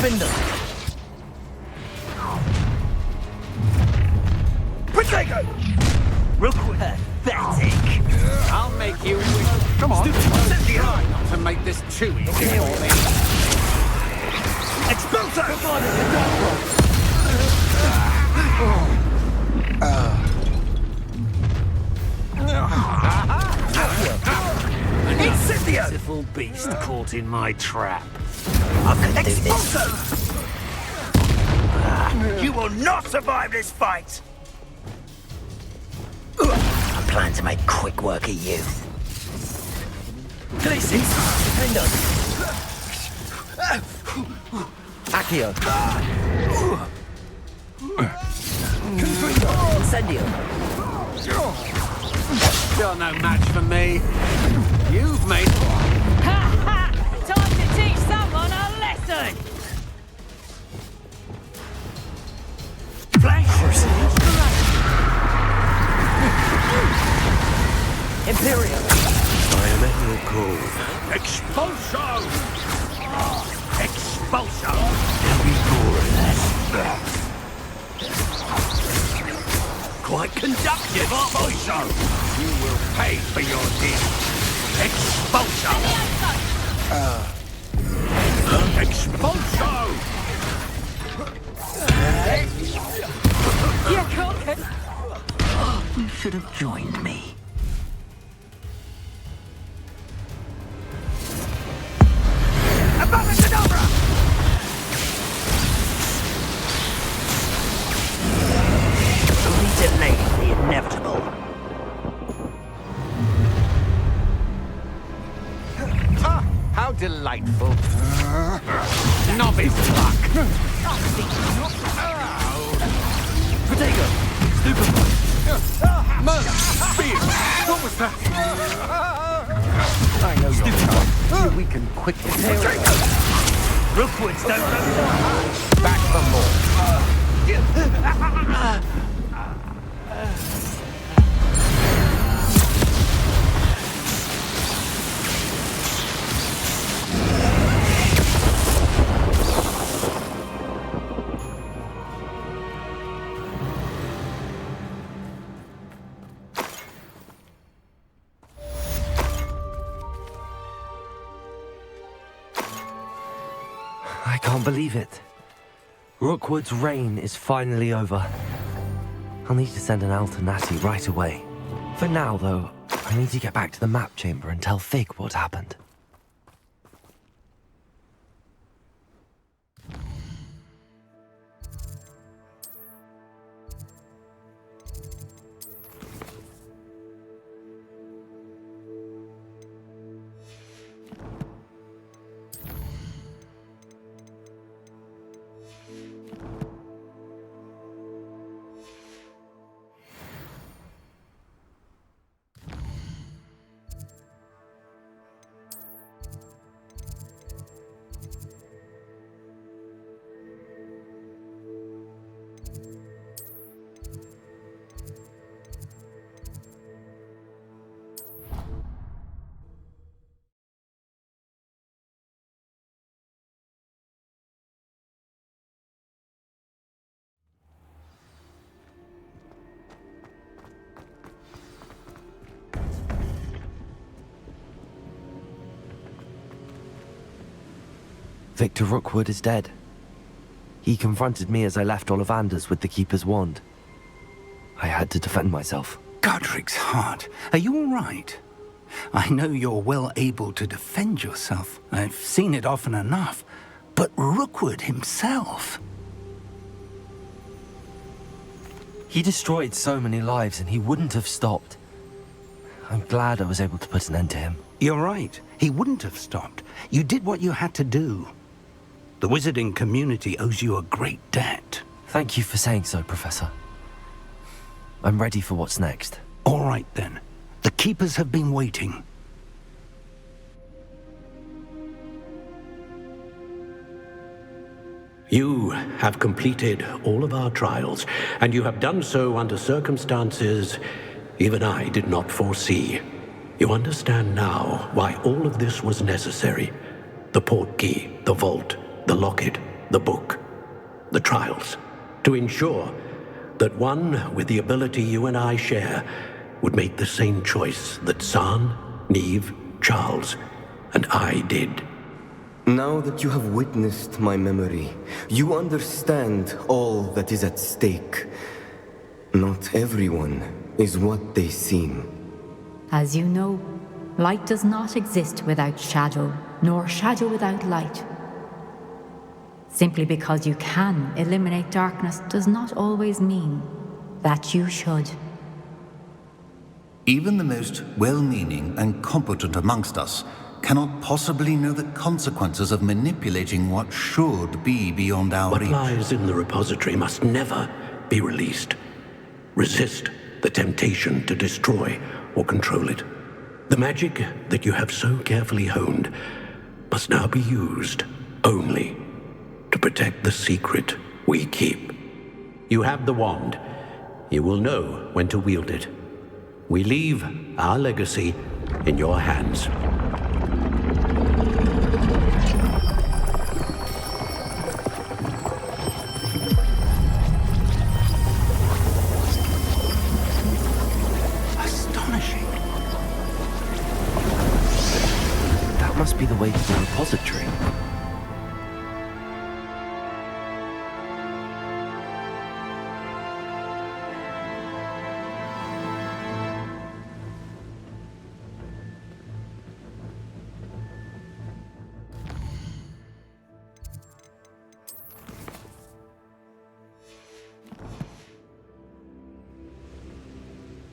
Finder. Potato! Real quick. Pathetic. I'll make you wish. Come on. Try not to make this too easy for me. Expulso! Incendio! Pitiful beast caught in my trap. I can do this. You will not survive this fight! I'm planning to make quick work of you. Glacis, defender. Accio. Incendio. You're no match for me. You've made... Ha ha! Time to teach someone a lesson! Flank. Imperium. I am at your call. Expulso! Expulso! There'll be more of that. Quite conductive, Expulso! You will pay for your deed. Expulso! Expulso! You cook! You should have joined me. Abracadabra! Only delaying the inevitable. Ah, how delightful. Novice luck. Protego. Stupefy. What was that? I know you're we can quickly tear it. Rookwood's don't know. Back for more. I can't believe it. Rookwood's reign is finally over. I'll need to send an alternati right away. For now, though, I need to get back to the map chamber and tell Fig what happened. Victor Rookwood is dead. He confronted me as I left Ollivander's with the Keeper's wand. I had to defend myself. Godric's heart. Are you all right? I know you're well able to defend yourself. I've seen it often enough. But Rookwood himself... He destroyed so many lives and he wouldn't have stopped. I'm glad I was able to put an end to him. You're right. He wouldn't have stopped. You did what you had to do. The wizarding community owes you a great debt. Thank you for saying so, Professor. I'm ready for what's next. All right, then. The Keepers have been waiting. You have completed all of our trials, and you have done so under circumstances even I did not foresee. You understand now why all of this was necessary. The portkey, the vault, the locket, the book, the trials, to ensure that one with the ability you and I share would make the same choice that San, Neve, Charles, and I did. Now that you have witnessed my memory, you understand all that is at stake. Not everyone is what they seem. As you know, light does not exist without shadow, nor shadow without light. Simply because you can eliminate darkness does not always mean that you should. Even the most well-meaning and competent amongst us cannot possibly know the consequences of manipulating what should be beyond our What reach. lies in the repository must never be released. Resist the temptation to destroy or control it. The magic that you have so carefully honed must now be used only to protect the secret we keep. You have the wand. You will know when to wield it. We leave our legacy in your hands. Astonishing. That must be the way to the repository.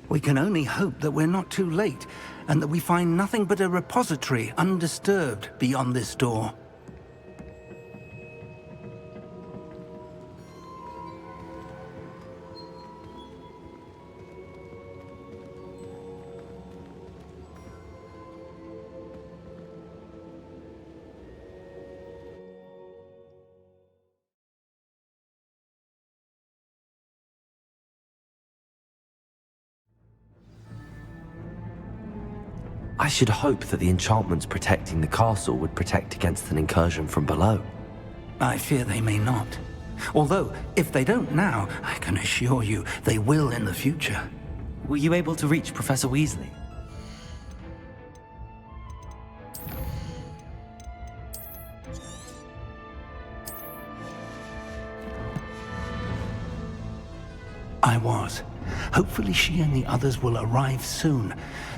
We can only hope that we're not too late, and that we find nothing but a repository undisturbed beyond this door. I should hope that the enchantments protecting the castle would protect against an incursion from below. I fear they may not. Although, if they don't now, I can assure you they will in the future. Were you able to reach Professor Weasley? I was. Hopefully she and the others will arrive soon.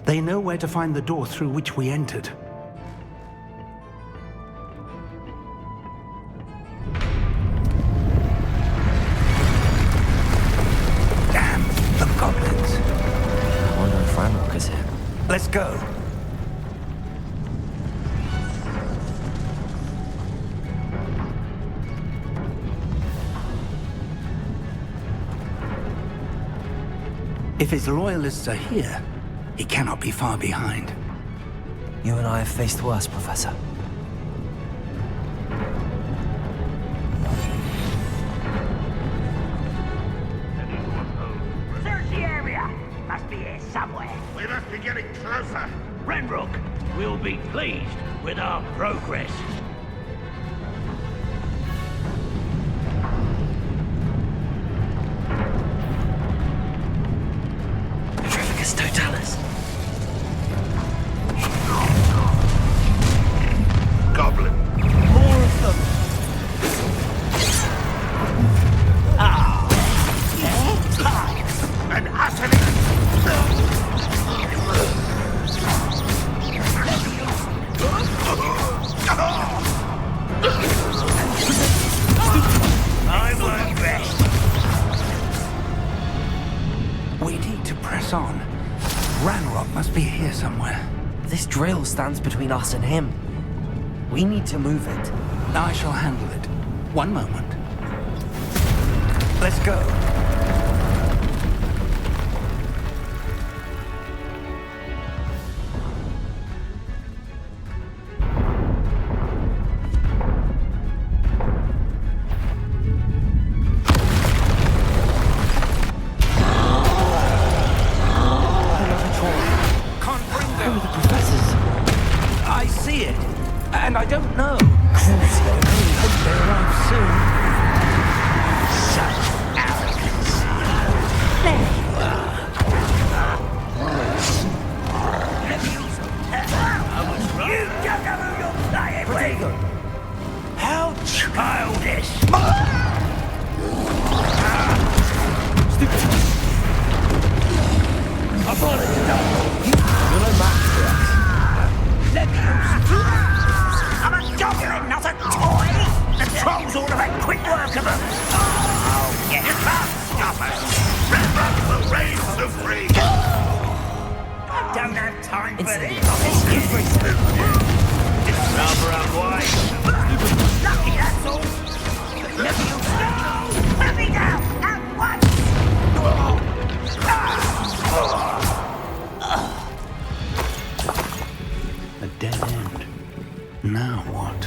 They know where to find the door through which we entered. Damn, the goblins. I wonder if Ranrock is here. Let's go. If his loyalists are here, he cannot be far behind. You and I have faced worse, Professor. Search the area! Must be here somewhere. We must be getting closer. Ranrock will be pleased with our progress. Trifficus Totalis. Goblin. More of them. An utterly... I learned best. We need to press on. Ranrock must be here somewhere. This drill stands between us and him. We need to move it. I shall handle it. One moment. Let's go. Can't bring them. Oh, the professors. I see it, and I don't know. I really hope they arrive soon. childish. I thought it you're no match for us. Let me I'm a goblin, not a toy. The trolls ought to make quick work of them. Oh, get it back, stop us. Redbud will raise the free. I don't have time for this. It's rather unwise. Lucky, that's all. Let me no! Let me down at once. A dead end. Now what?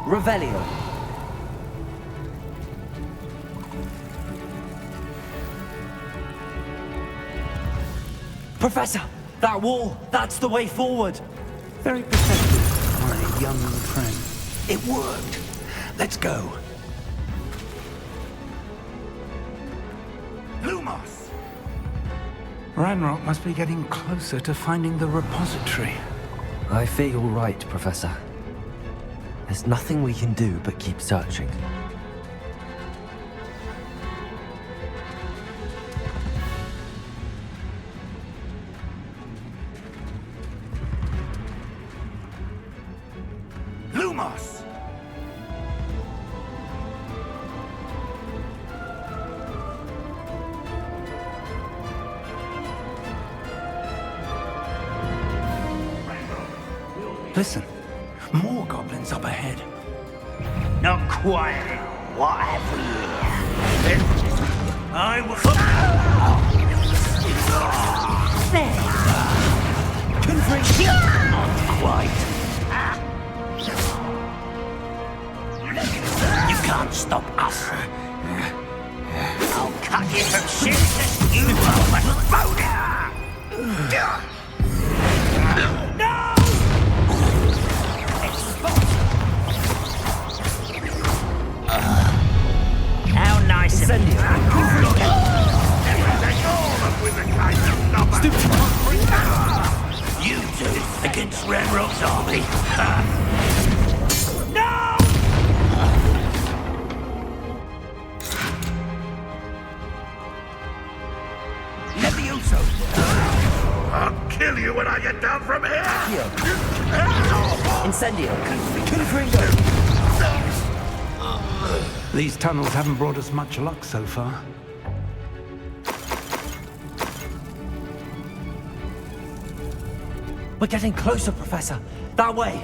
Revelio. Professor, that wall, that's the way forward. Very pathetic, my young friend. It worked. Let's go. Lumos! Ranrock must be getting closer to finding the repository. I fear you're right, Professor. There's nothing we can do but keep searching. Lumos! Listen, more goblins up ahead. Not quite. What have we here? I will... Not quite. You can't stop us. I'll cut you from shit and you will bone. No! How nice of you. You two against Ranrock's army. No! Levioso. I'll kill you when I get down from here. Incendio. Confringo. These tunnels haven't brought us much luck so far. We're getting closer, Professor. That way.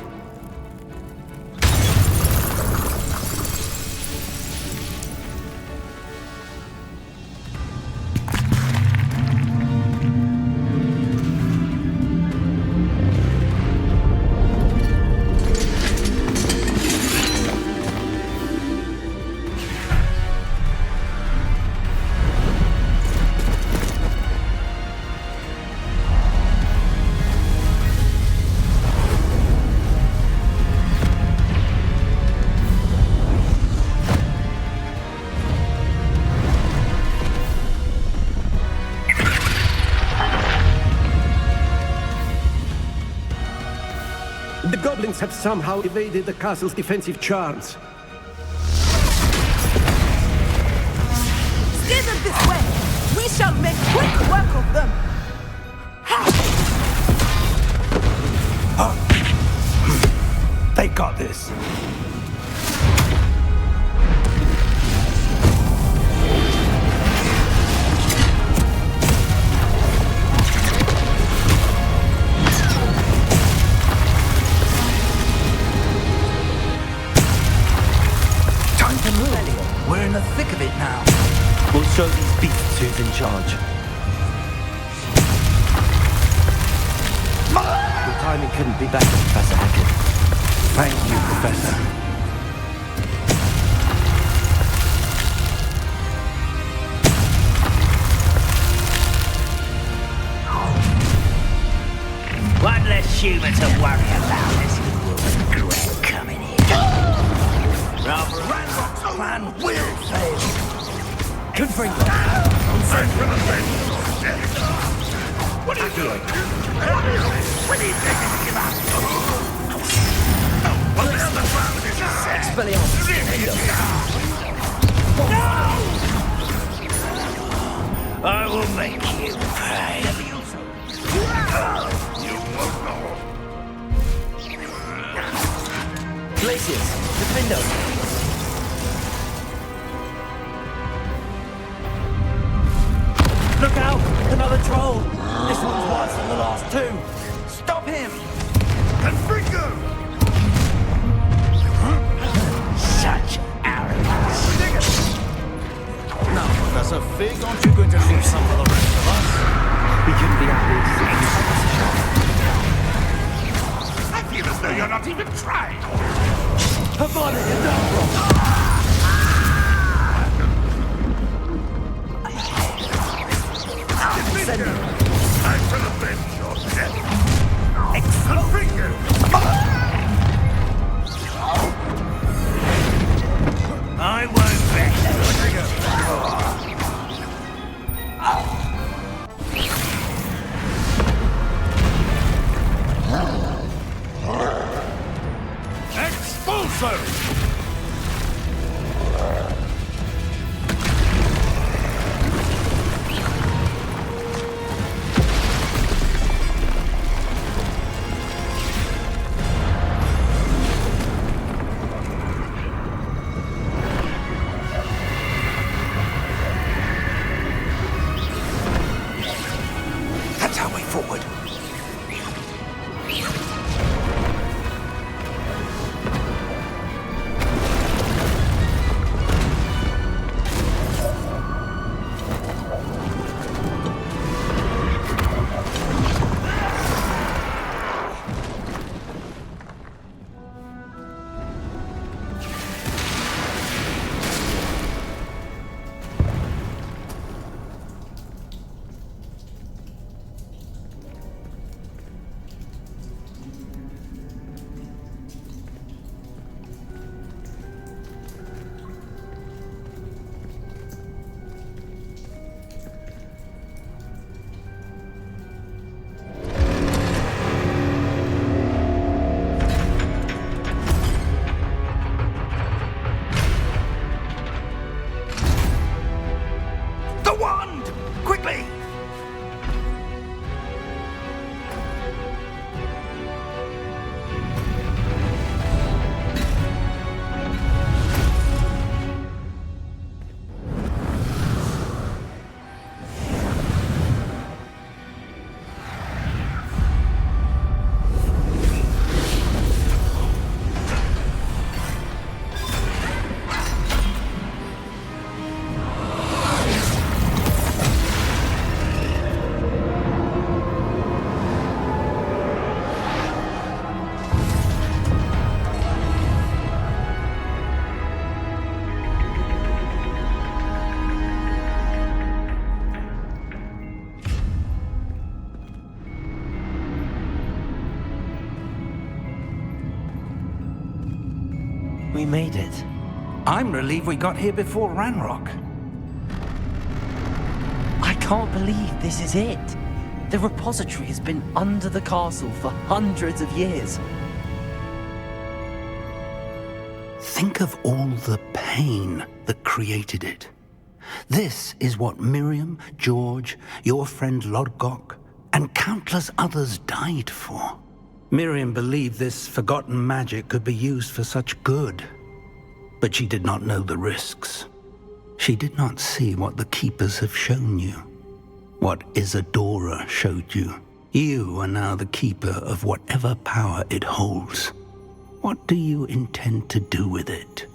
The goblins have somehow evaded the castle's defensive charms. Steer them this way. We shall make quick work of them. They got this. We're in the thick of it now. We'll show these beasts who's in charge. Your timing couldn't be better, Professor Hackett. Thank you, Professor. One less human to worry about as you will regret coming here. Rather, Ranrock's plan will fail. Confringo. What are you doing? When are you taking to give up? What the hell is wrong with this? No! I will make you pay. You won't know. Glaciers, defendo. Look out! Another troll! This one's worse than the last two! Stop him! Confringo! Such arrogance! Now, Professor Fig, aren't you going to leave some for the rest of us? We couldn't be happy. I feel as though you're not even trying. Havana, you Send him. I shall avenge your death. Confringo! I won't Expulso! That's our way forward. The wand! Quickly! We made it. I'm relieved we got here before Ranrock. I can't believe this is it. The repository has been under the castle for hundreds of years. Think of all the pain that created it. This is what Miriam, George, your friend Lodgok, and countless others died for. Miriam believed this forgotten magic could be used for such good, but she did not know the risks. She did not see what the Keepers have shown you, what Isadora showed you. You are now the Keeper of whatever power it holds. What do you intend to do with it?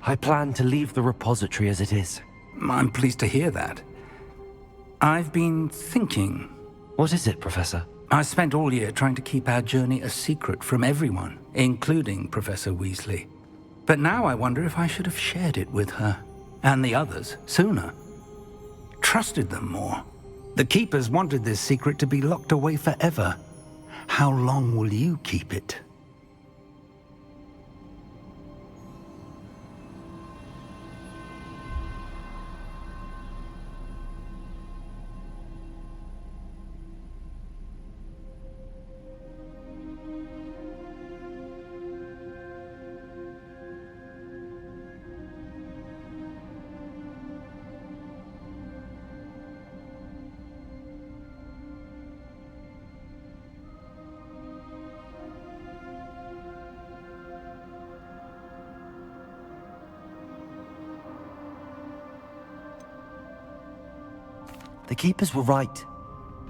I plan to leave the repository as it is. I'm pleased to hear that. I've been thinking. What is it, Professor? I spent all year trying to keep our journey a secret from everyone, including Professor Weasley. But now I wonder if I should have shared it with her, and the others, sooner. Trusted them more. The Keepers wanted this secret to be locked away forever. How long will you keep it? The Keepers were right.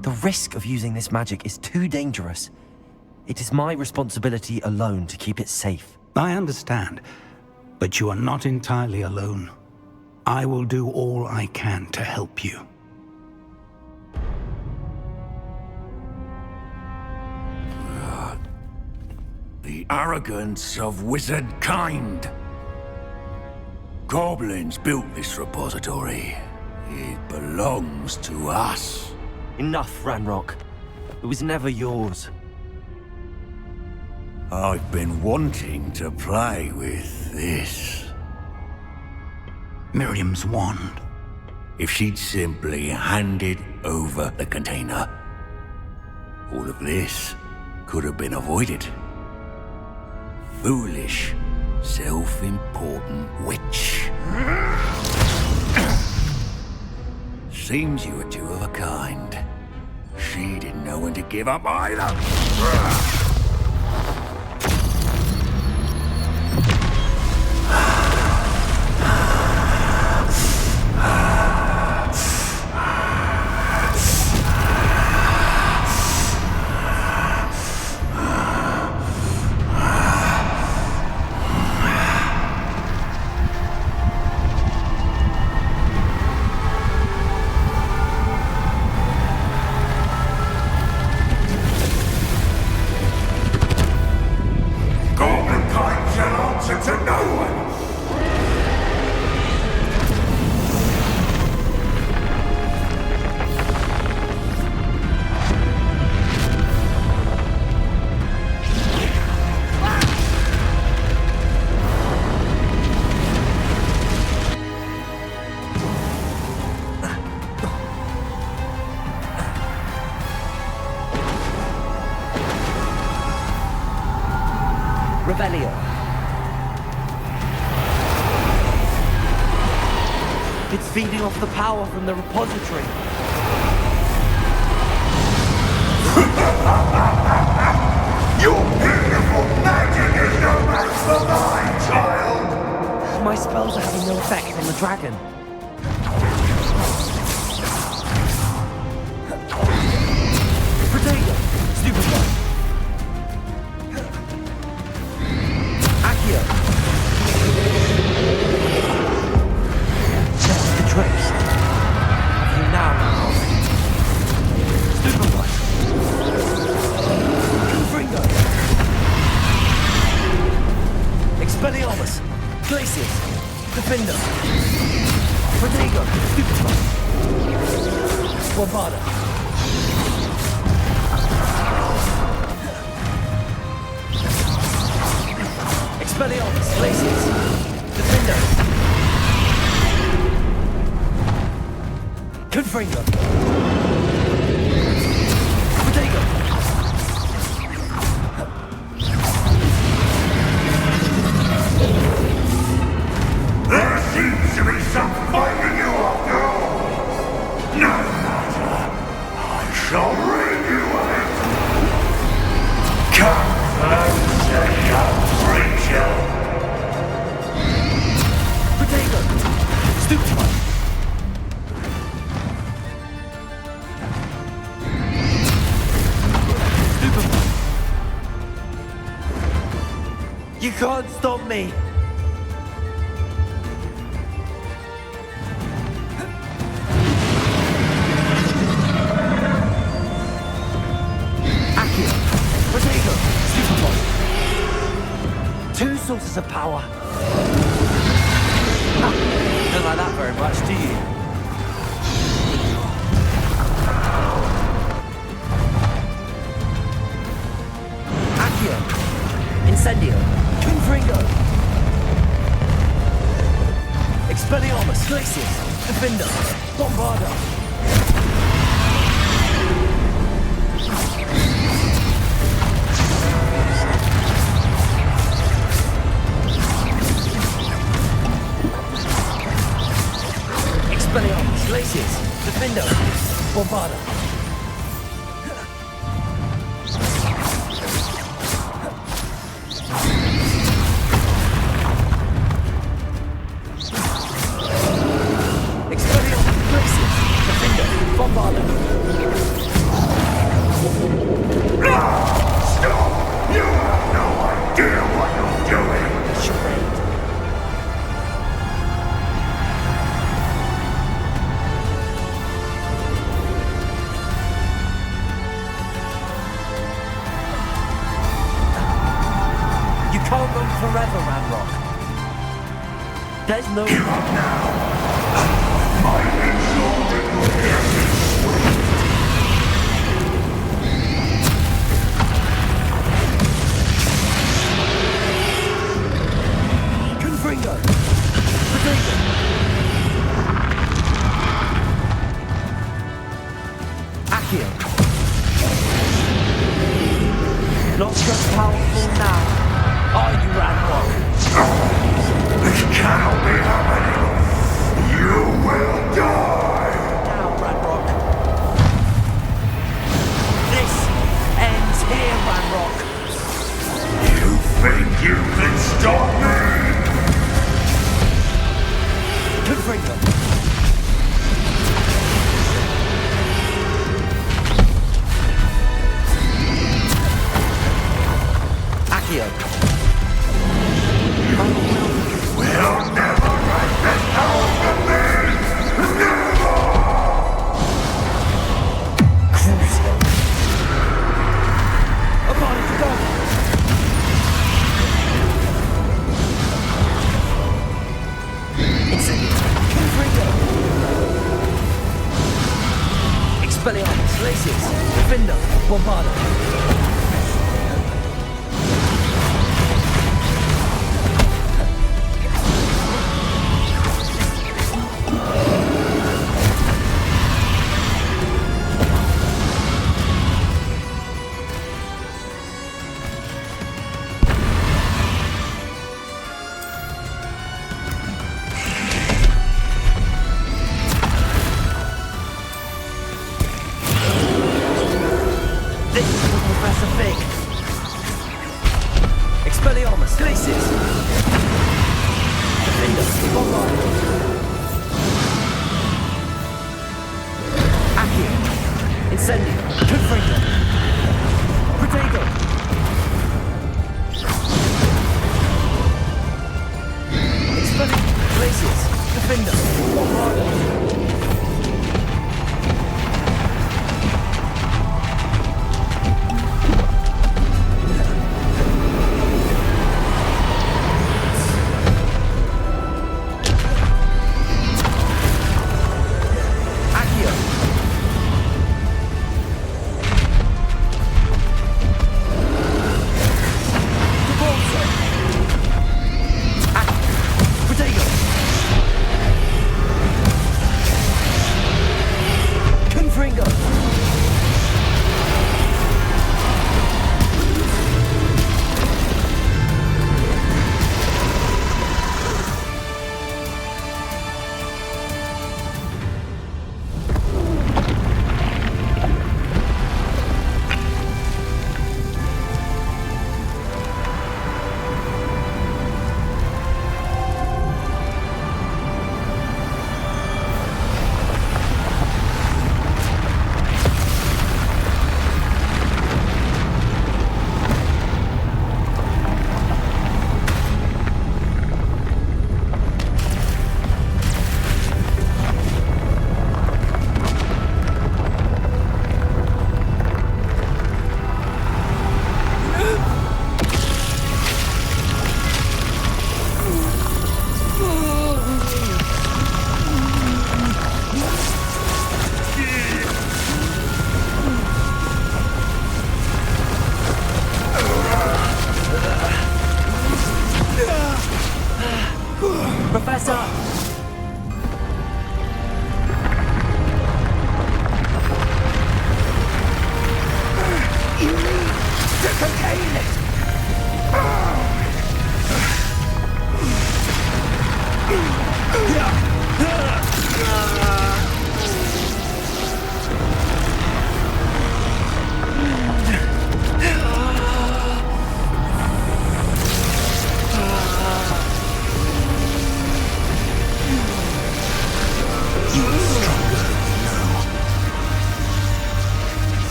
The risk of using this magic is too dangerous. It is my responsibility alone to keep it safe. I understand, but you are not entirely alone. I will do all I can to help you. The arrogance of wizard kind. Goblins built this repository. It belongs to us. Enough, Ranrock. It was never yours. I've been wanting to play with this. Miriam's wand. If she'd simply handed over the container, all of this could have been avoided. Foolish, self-important witch. Seems you were two of a kind. She didn't know when to give up either. Revelio. It's feeding off the power from the repository. Your beautiful magic is no match for mine, child! My spells are having no effect on the dragon. Potato! Stupefy! Accio! Just the trace. Have you now? Stupefy! Confringo! Expelliarmus! Glacius! Defender! Protego! Stupefy! Bombarda! Expelliarmus! Glacius! Defender! Confringo! Protego! There seems to be some fight in you after all. No matter. I shall rid you of it. Come closer, young creature. Protego! Stupefy! Stupefy! You can't stop me! sources of power. Don't like that very much, do you? Accio. Incendio. Confringo. Expelliarmus. Glacius. Defender. Bombardo. Expelliarmus. Glacius. Defender. Bombardo. Forever, Ramrock. There's no... Give up now! My exalted Confringo! Potato! Accio! Not so powerful now. Are you, Ramrock? This cannot be happening! You will die! Now, Ramrock. This ends here, Ramrock. You think you can stop me? Confringo. Accio. We'll never write this down from me! Never! Crucio. Upon it, go! Incendio. Confringo. Expelliarmus. Glacius. Defender. Bombardo. This is Professor Fig. Expelliarmus. Glacius. Defender. Bombardo. Accio. Incendio. Confringo. Protego. Expelliarmus. Glacius. Defender. Bombardo.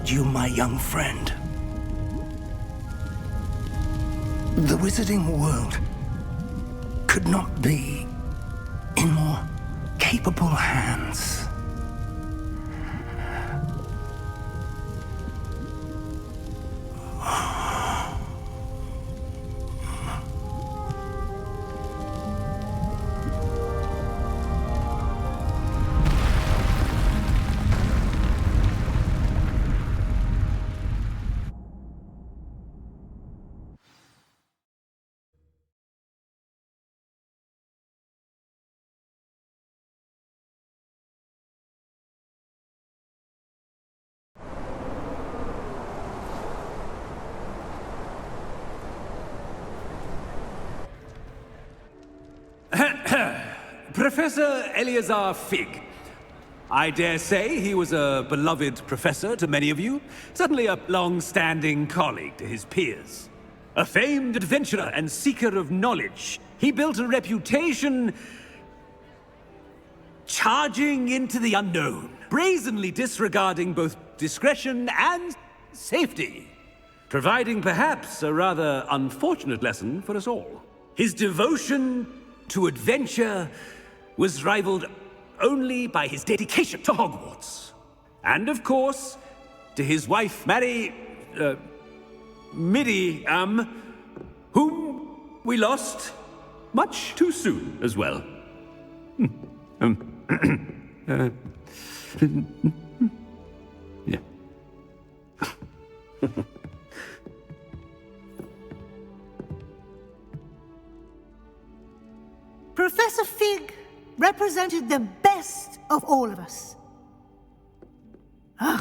guide you, my young friend. The wizarding world could not be in more capable hands. Professor Eleazar Fig. I dare say he was a beloved professor to many of you, certainly a long-standing colleague to his peers. A famed adventurer and seeker of knowledge, he built a reputation charging into the unknown, brazenly disregarding both discretion and safety, providing perhaps a rather unfortunate lesson for us all. His devotion to adventure was rivaled only by his dedication to Hogwarts. And of course, to his wife, Midi, whom we lost much too soon as well. Yeah. Professor Fig represented the best of all of us.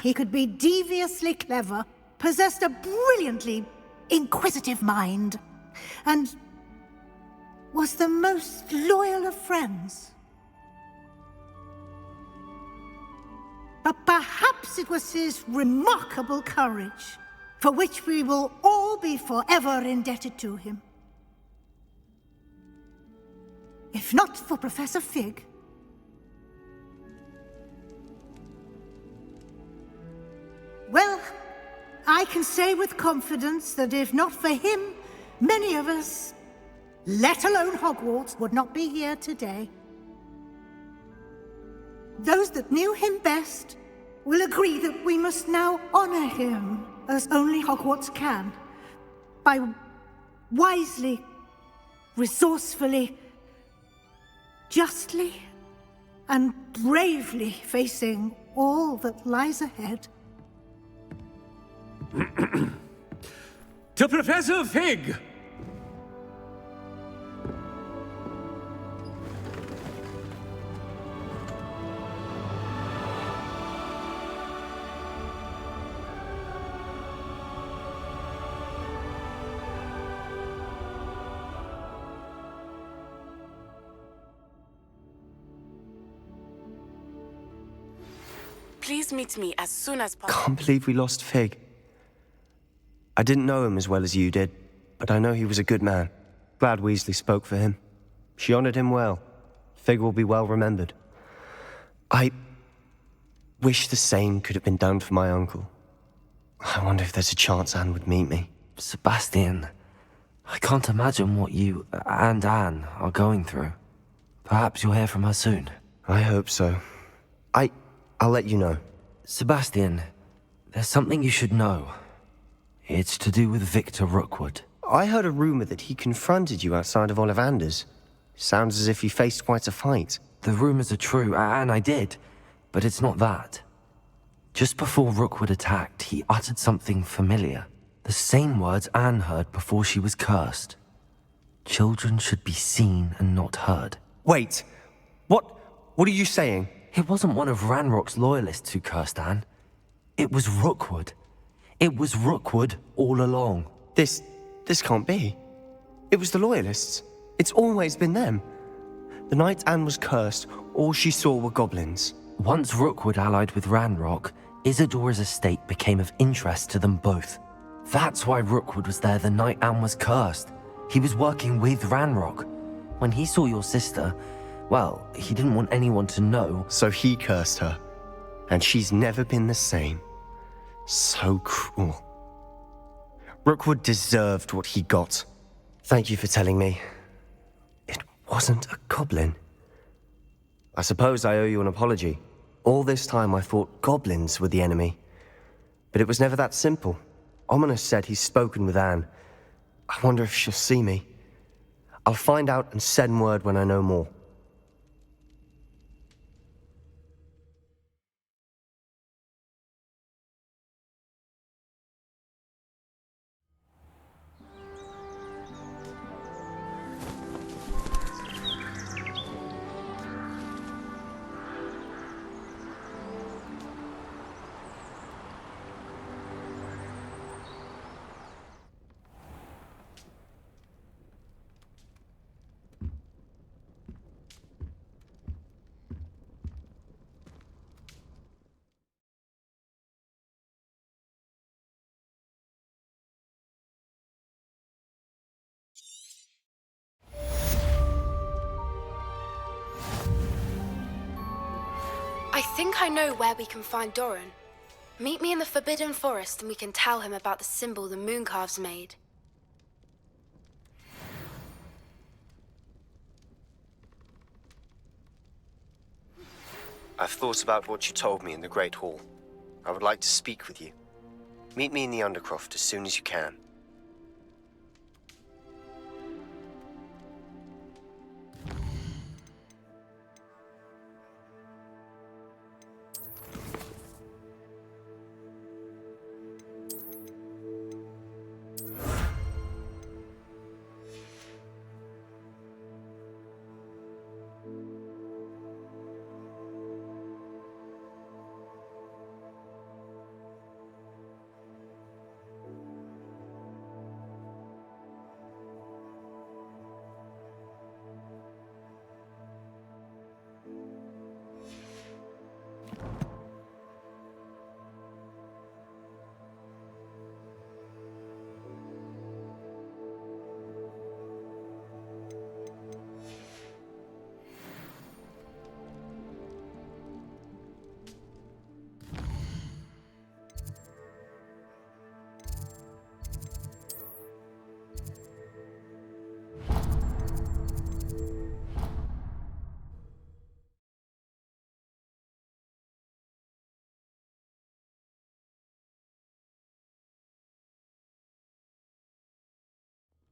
He could be deviously clever, possessed a brilliantly inquisitive mind, and was the most loyal of friends. But perhaps it was his remarkable courage, for which we will all be forever indebted to him. If not for Professor Fig, well, I can say with confidence that if not for him, many of us, let alone Hogwarts, would not be here today. Those that knew him best will agree that we must now honor him as only Hogwarts can, by wisely, resourcefully, justly and bravely facing all that lies ahead. To Professor Fig! Please meet me as soon as possible. Can't believe we lost Fig. I didn't know him as well as you did, but I know he was a good man. Glad Weasley spoke for him. She honored him well. Fig will be well remembered. I wish the same could have been done for my uncle. I wonder if there's a chance Anne would meet me. Sebastian, I can't imagine what you and Anne are going through. Perhaps you'll hear from her soon. I hope so. I'll let you know. Sebastian, there's something you should know. It's to do with Victor Rookwood. I heard a rumor that he confronted you outside of Ollivander's. Sounds as if he faced quite a fight. The rumors are true, and I did, but it's not that. Just before Rookwood attacked, he uttered something familiar. The same words Anne heard before she was cursed. Children should be seen and not heard. Wait, what are you saying? It wasn't one of Ranrock's loyalists who cursed Anne. It was Rookwood. It was Rookwood all along. This can't be. It was the Loyalists. It's always been them. The night Anne was cursed, all she saw were goblins. Once Rookwood allied with Ranrock, Isadora's estate became of interest to them both. That's why Rookwood was there the night Anne was cursed. He was working with Ranrock. When he saw your sister, well, he didn't want anyone to know. So he cursed her. And she's never been the same. So cruel. Rookwood deserved what he got. Thank you for telling me. It wasn't a goblin. I suppose I owe you an apology. All this time I thought goblins were the enemy. But it was never that simple. Ominous said he's spoken with Anne. I wonder if she'll see me. I'll find out and send word when I know more. I think I know where we can find Doran. Meet me in the Forbidden Forest and we can tell him about the symbol the Mooncalves made. I've thought about what you told me in the Great Hall. I would like to speak with you. Meet me in the Undercroft as soon as you can.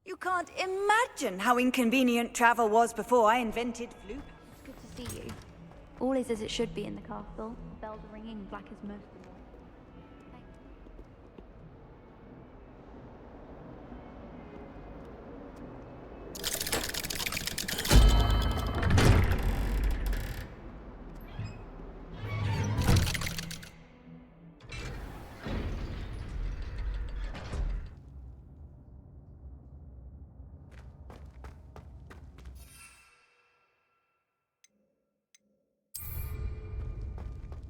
You can't imagine how inconvenient travel was before I invented flute. It's good to see you. All is as it should be in the castle. Bells are ringing, black as most of the morning.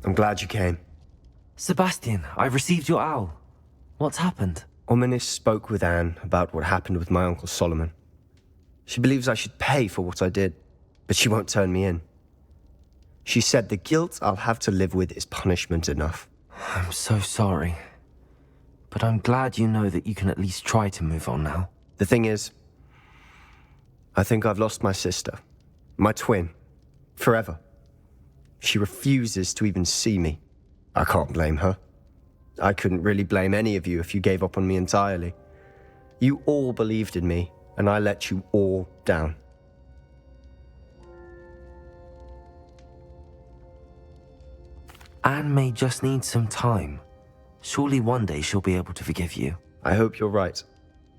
I'm glad you came. Sebastian, I've received your owl. What's happened? Ominous spoke with Anne about what happened with my Uncle Solomon. She believes I should pay for what I did, but she won't turn me in. She said the guilt I'll have to live with is punishment enough. I'm so sorry. But I'm glad you know that you can at least try to move on now. The thing is, I think I've lost my sister, my twin, forever. She refuses to even see me. I can't blame her. I couldn't really blame any of you if you gave up on me entirely. You all believed in me, and I let you all down. Anne may just need some time. Surely one day she'll be able to forgive you. I hope you're right.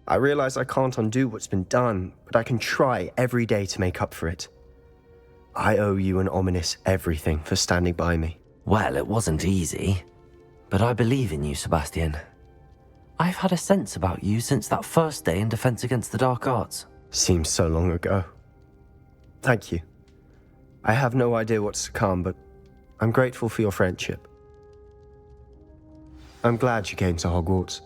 I realize I can't undo what's been done, but I can try every day to make up for it. I owe you and Ominous everything for standing by me. Well, it wasn't easy. But I believe in you, Sebastian. I've had a sense about you since that first day in Defense Against the Dark Arts. Seems so long ago. Thank you. I have no idea what's to come, but I'm grateful for your friendship. I'm glad you came to Hogwarts.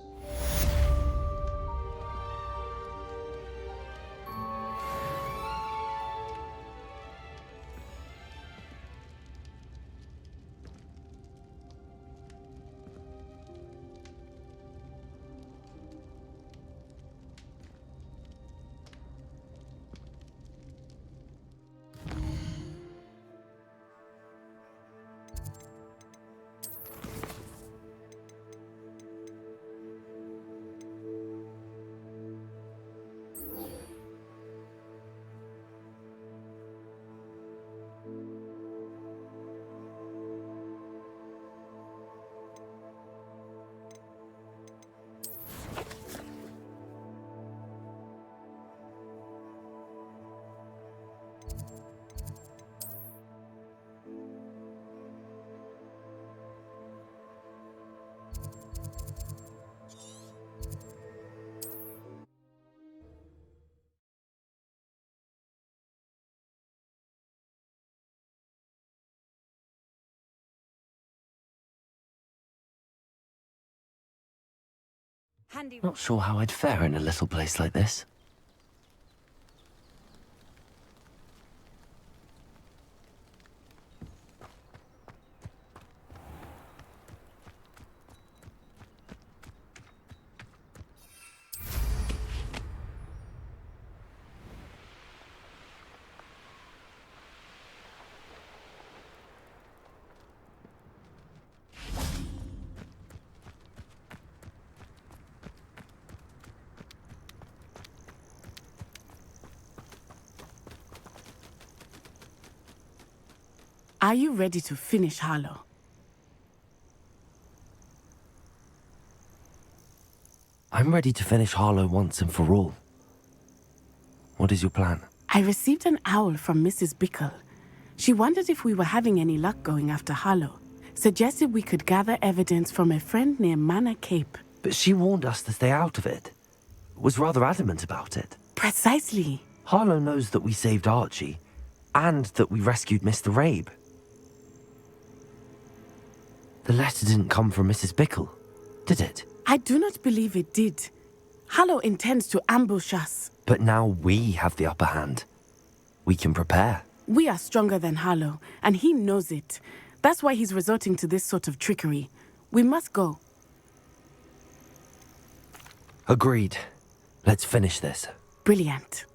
Handy. Not sure how I'd fare in a little place like this. Are you ready to finish Harlow? I'm ready to finish Harlow once and for all. What is your plan? I received an owl from Mrs. Bickle. She wondered if we were having any luck going after Harlow. Suggested we could gather evidence from a friend near Manor Cape. But she warned us to stay out of it. Was rather adamant about it. Precisely. Harlow knows that we saved Archie, and that we rescued Mr. Rabe. The letter didn't come from Mrs. Bickle, did it? I do not believe it did. Harlow intends to ambush us. But now we have the upper hand. We can prepare. We are stronger than Harlow, and he knows it. That's why he's resorting to this sort of trickery. We must go. Agreed. Let's finish this. Brilliant.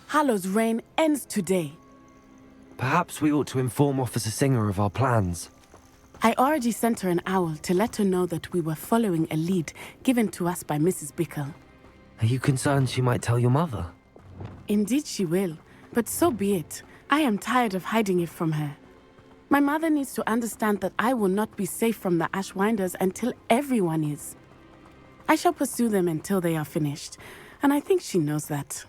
Harlow's reign ends today. Perhaps we ought to inform Officer Singer of our plans. I already sent her an owl to let her know that we were following a lead given to us by Mrs. Bickle. Are you concerned she might tell your mother? Indeed she will, but so be it. I am tired of hiding it from her. My mother needs to understand that I will not be safe from the Ashwinders until everyone is. I shall pursue them until they are finished, and I think she knows that.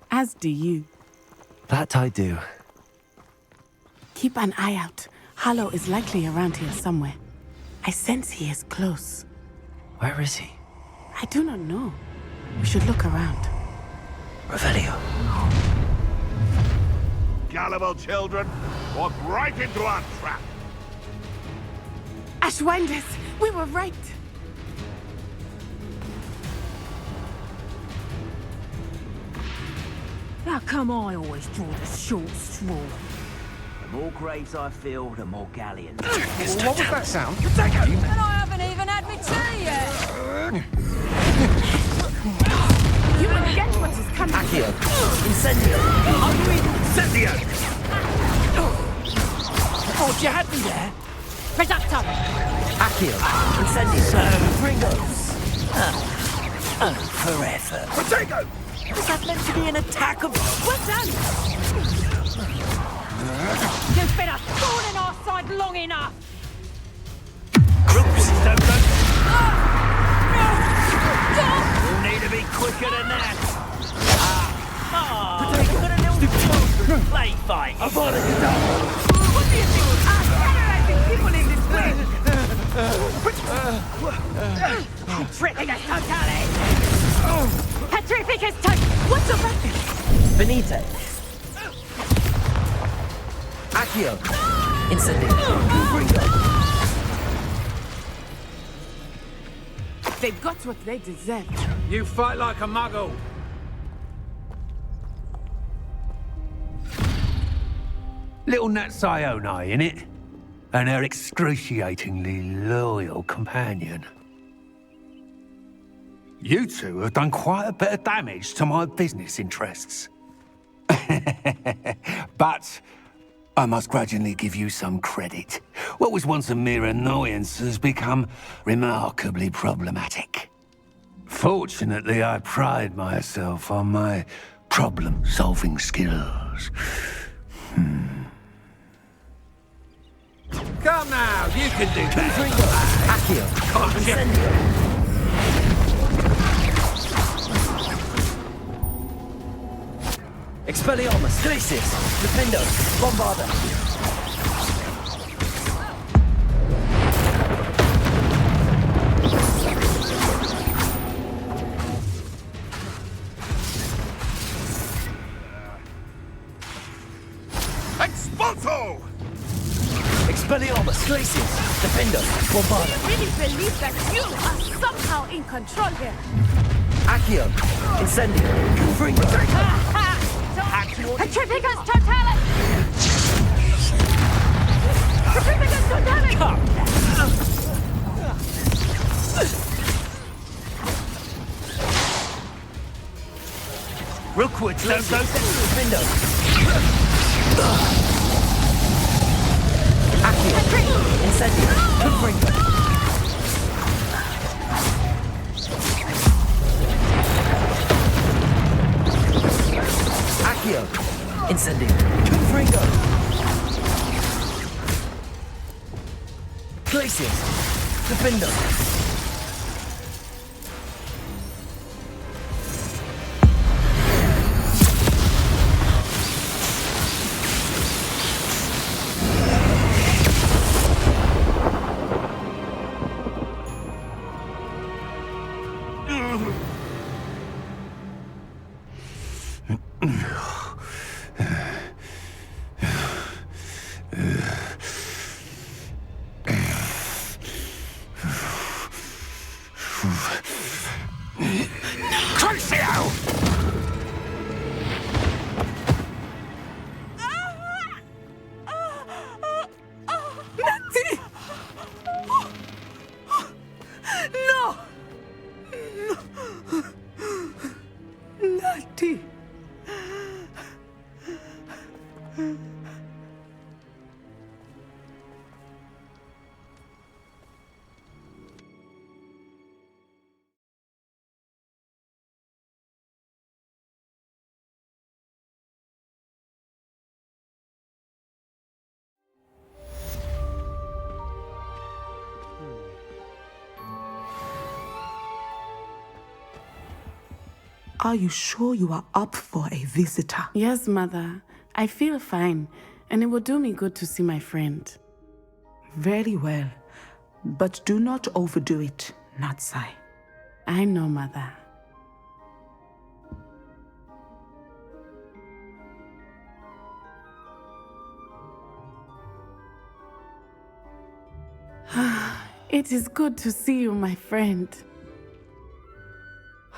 As do you. That I do. Keep an eye out. Harlow is likely around here somewhere. I sense he is close. Where is he? I do not know. We should look around. Revelio. Gullible children, walk right into our trap. Ashwinders, we were right. How come I always draw the short straw? The more graves I fill, the more galleons. What was that sound? And I haven't even had my tea yet! You will get what is coming. Accio. Incendio. Incendio! Thought you had me there. Reducto! Accio. Incendio. Pringles. Forever. Protego! Was that meant to be an attack of... Well done! You've been a thorn in our side long enough! Groups, don't look. You'll need to be quicker than that. We've got a little play fight. I've already done. What do you think? Terrorizing people in this way! Petrificus totale! Petrificus totale! What's the matter? Benito. Accio. Incendio. They've got what they deserve. You fight like a muggle. Little Nat Sione, innit? And her excruciatingly loyal companion. You two have done quite a bit of damage to my business interests. But I must grudgingly give you some credit. What was once a mere annoyance has become remarkably problematic. Fortunately, I pride myself on my problem-solving skills. Come now, you can do better. Accio. Incendio. Expelliarmus. Glacis. Defendo. Bombarda. Expulso! Expelliarmus. Glacis. Defendo. Bombarda. I really believe that you are somehow in control here. Accio. Incendio. Confringo. Petrificus totalis! Petrificus totalis! Rookwood. Defendo. Accio. Incendio. Confringo. Accio. Incendio. Confringo. Glacius. Defendo. Are you sure you are up for a visitor? Yes, Mother. I feel fine, and it will do me good to see my friend. Very well. But do not overdo it, Natsai. I know, Mother. It is good to see you, my friend.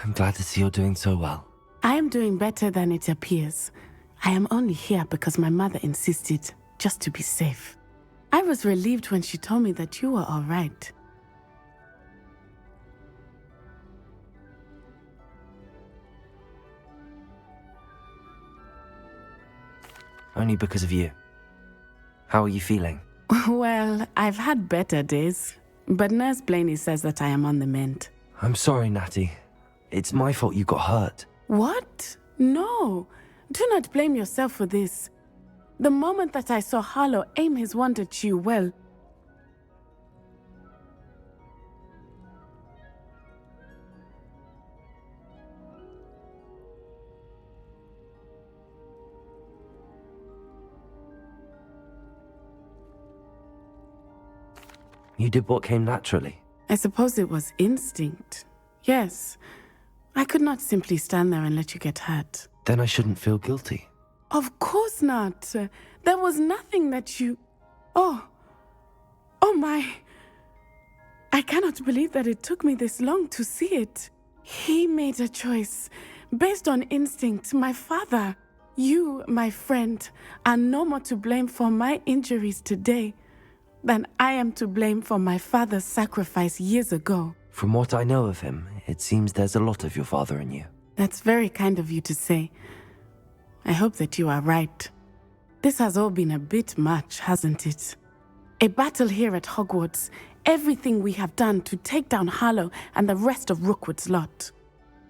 I'm glad to see you're doing so well. I am doing better than it appears. I am only here because my mother insisted, just to be safe. I was relieved when she told me that you were all right. Only because of you. How are you feeling? Well, I've had better days, but Nurse Blaney says that I am on the mend. I'm sorry, Natty. It's my fault you got hurt. What? No. Do not blame yourself for this. The moment that I saw Harlow aim his wand at you, well... You did what came naturally. I suppose it was instinct. Yes. I could not simply stand there and let you get hurt. Then I shouldn't feel guilty. Of course not. There was nothing that you... Oh my... I cannot believe that it took me this long to see it. He made a choice based on instinct. My father, you, my friend, are no more to blame for my injuries today than I am to blame for my father's sacrifice years ago. From what I know of him, it seems there's a lot of your father in you. That's very kind of you to say. I hope that you are right. This has all been a bit much, hasn't it? A battle here at Hogwarts, everything we have done to take down Harlow and the rest of Rookwood's lot.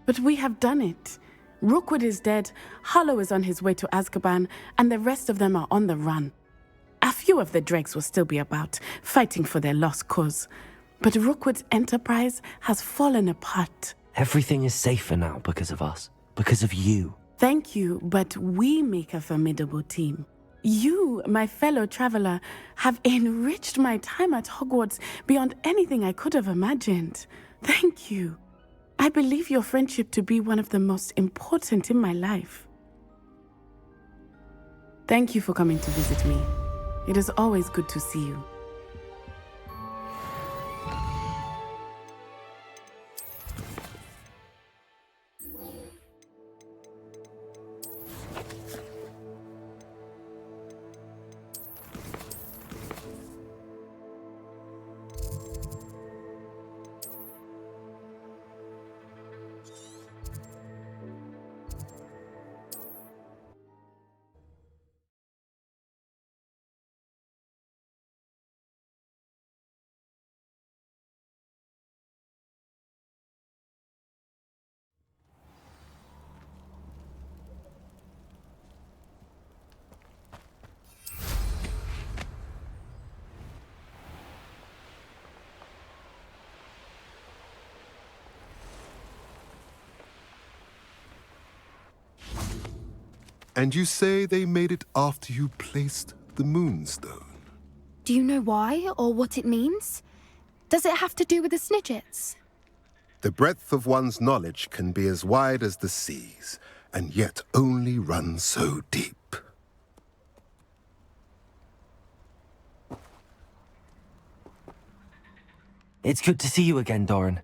But we have done it. Rookwood is dead, Harlow is on his way to Azkaban, and the rest of them are on the run. A few of the dregs will still be about, fighting for their lost cause. But Rookwood's enterprise has fallen apart. Everything is safer now because of us, because of you. Thank you, but we make a formidable team. You, my fellow traveler, have enriched my time at Hogwarts beyond anything I could have imagined. Thank you. I believe your friendship to be one of the most important in my life. Thank you for coming to visit me. It is always good to see you. And you say they made it after you placed the Moonstone? Do you know why or what it means? Does it have to do with the Snidgets? The breadth of one's knowledge can be as wide as the seas, and yet only run so deep. It's good to see you again, Doran.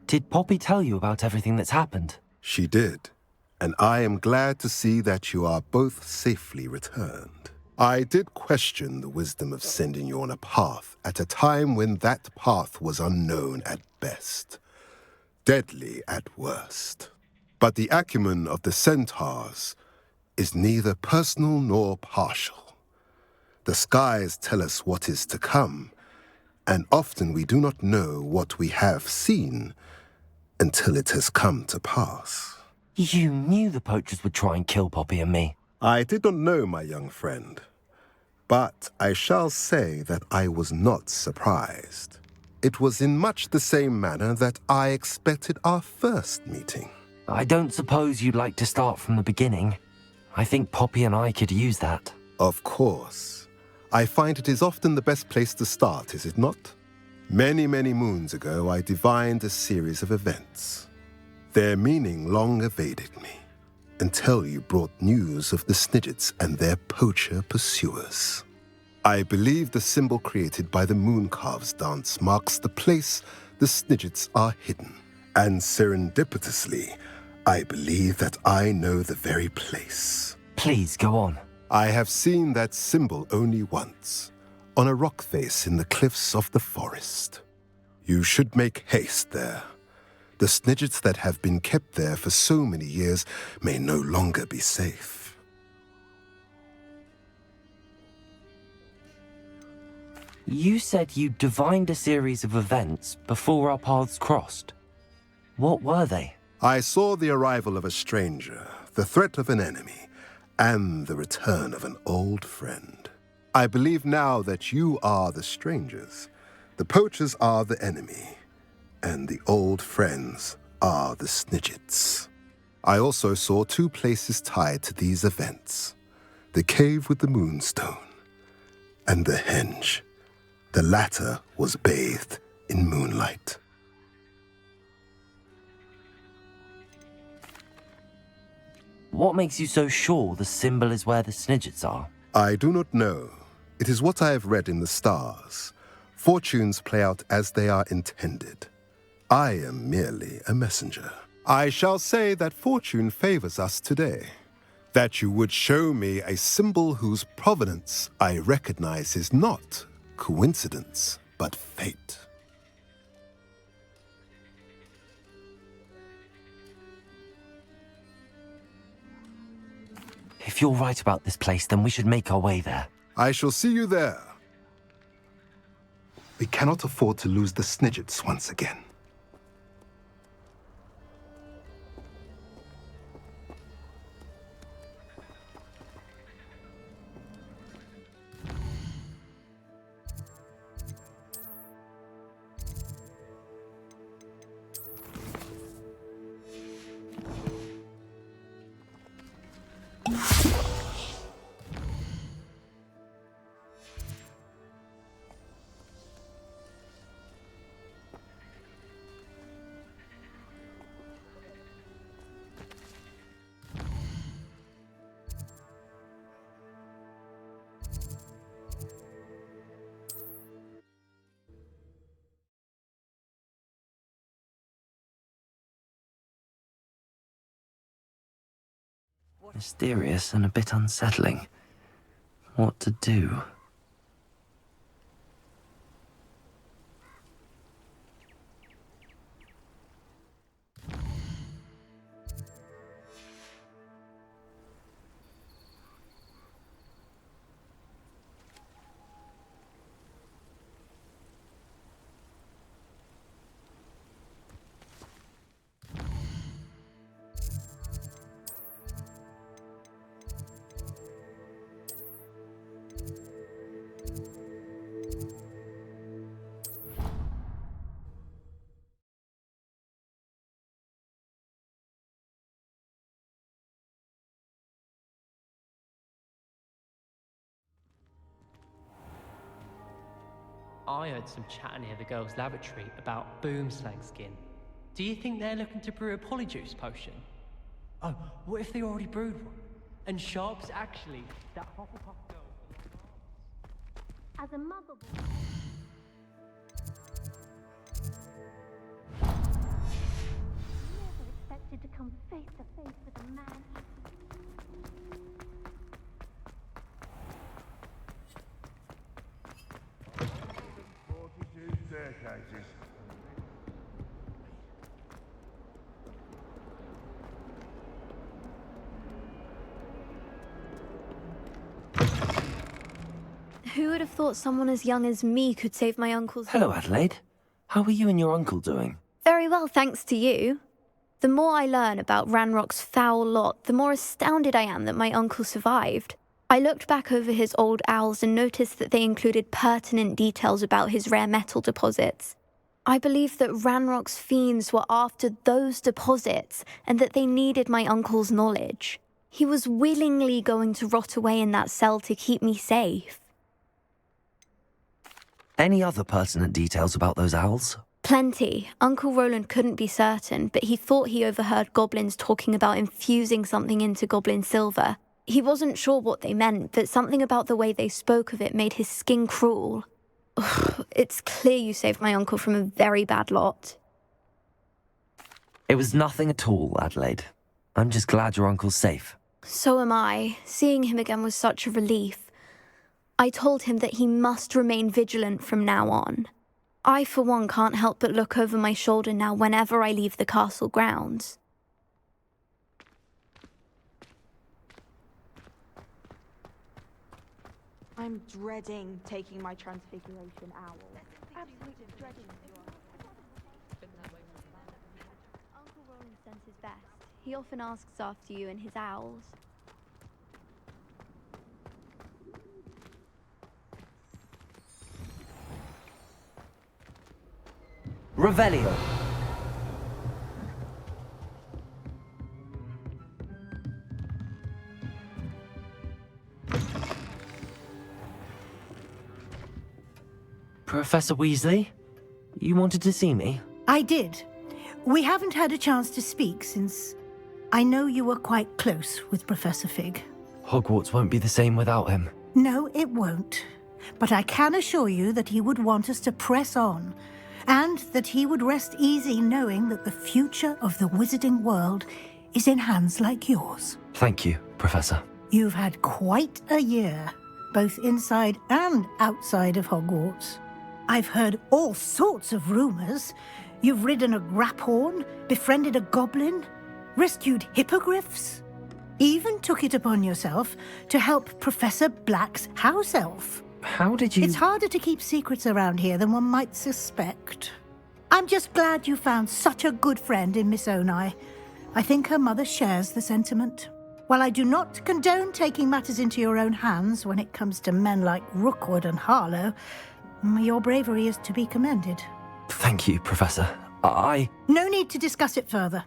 Did Poppy tell you about everything that's happened? She did, and I am glad to see that you are both safely returned. I did question the wisdom of sending you on a path at a time when that path was unknown at best, deadly at worst. But the acumen of the centaurs is neither personal nor partial. The skies tell us what is to come, and often we do not know what we have seen until it has come to pass. You knew the poachers would try and kill Poppy and me. I did not know, my young friend, but I shall say that I was not surprised. It was in much the same manner that I expected our first meeting. I don't suppose you'd like to start from the beginning. I think Poppy and I could use that. Of course. I find it is often the best place to start, is it not? Many, many moons ago, I divined a series of events. Their meaning long evaded me, until you brought news of the Snidgets and their poacher pursuers. I believe the symbol created by the Mooncalves dance marks the place the Snidgets are hidden. And serendipitously, I believe that I know the very place. Please, go on. I have seen that symbol only once, on a rock face in the cliffs of the forest. You should make haste there. The Snidgets that have been kept there for so many years may no longer be safe. You said you divined a series of events before our paths crossed. What were they? I saw the arrival of a stranger, the threat of an enemy, and the return of an old friend. I believe now that you are the strangers, the poachers are the enemy, and the old friends are the Snidgets. I also saw two places tied to these events, the cave with the Moonstone and the henge. The latter was bathed in moonlight. What makes you so sure the symbol is where the Snidgets are? I do not know. It is what I have read in the stars. Fortunes play out as they are intended. I am merely a messenger. I shall say that fortune favors us today. That you would show me a symbol whose provenance I recognize is not coincidence, but fate. If you're right about this place, then we should make our way there. I shall see you there. We cannot afford to lose the Snidgets once again. Mysterious and a bit unsettling. What to do? I heard some chat near the girls' lavatory about boomslang skin. Do you think they're looking to brew a polyjuice potion? Oh, what if they already brewed one? And Sharp's actually that Hufflepuff girl. As a muggle. Never expected to come face to face with a man. Staircases. Who would have thought someone as young as me could save my uncle's... Hello, Adelaide. How are you and your uncle doing? Very well, thanks to you. The more I learn about Ranrock's foul lot, the more astounded I am that my uncle survived. I looked back over his old owls and noticed that they included pertinent details about his rare metal deposits. I believe that Ranrock's fiends were after those deposits and that they needed my uncle's knowledge. He was willingly going to rot away in that cell to keep me safe. Any other pertinent details about those owls? Plenty. Uncle Roland couldn't be certain, but he thought he overheard goblins talking about infusing something into goblin silver. He wasn't sure what they meant, but something about the way they spoke of it made his skin crawl. It's clear you saved my uncle from a very bad lot. It was nothing at all, Adelaide. I'm just glad your uncle's safe. So am I. Seeing him again was such a relief. I told him that he must remain vigilant from now on. I, for one, can't help but look over my shoulder now whenever I leave the castle grounds. I'm dreading taking my transfiguration owl. Absolutely dreading it. Uncle Roland sends his best. He often asks after you and his owls. Revelio. Professor Weasley, you wanted to see me? I did. We haven't had a chance to speak since I know you were quite close with Professor Fig. Hogwarts won't be the same without him. No, it won't. But I can assure you that he would want us to press on, and that he would rest easy knowing that the future of the wizarding world is in hands like yours. Thank you, Professor. You've had quite a year, both inside and outside of Hogwarts. I've heard all sorts of rumors. You've ridden a graphorn, befriended a goblin, rescued hippogriffs. Even took it upon yourself to help Professor Black's house elf. How did you... It's harder to keep secrets around here than one might suspect. I'm just glad you found such a good friend in Miss Onai. I think her mother shares the sentiment. While I do not condone taking matters into your own hands when it comes to men like Rookwood and Harlow, your bravery is to be commended. Thank you, Professor. No need to discuss it further.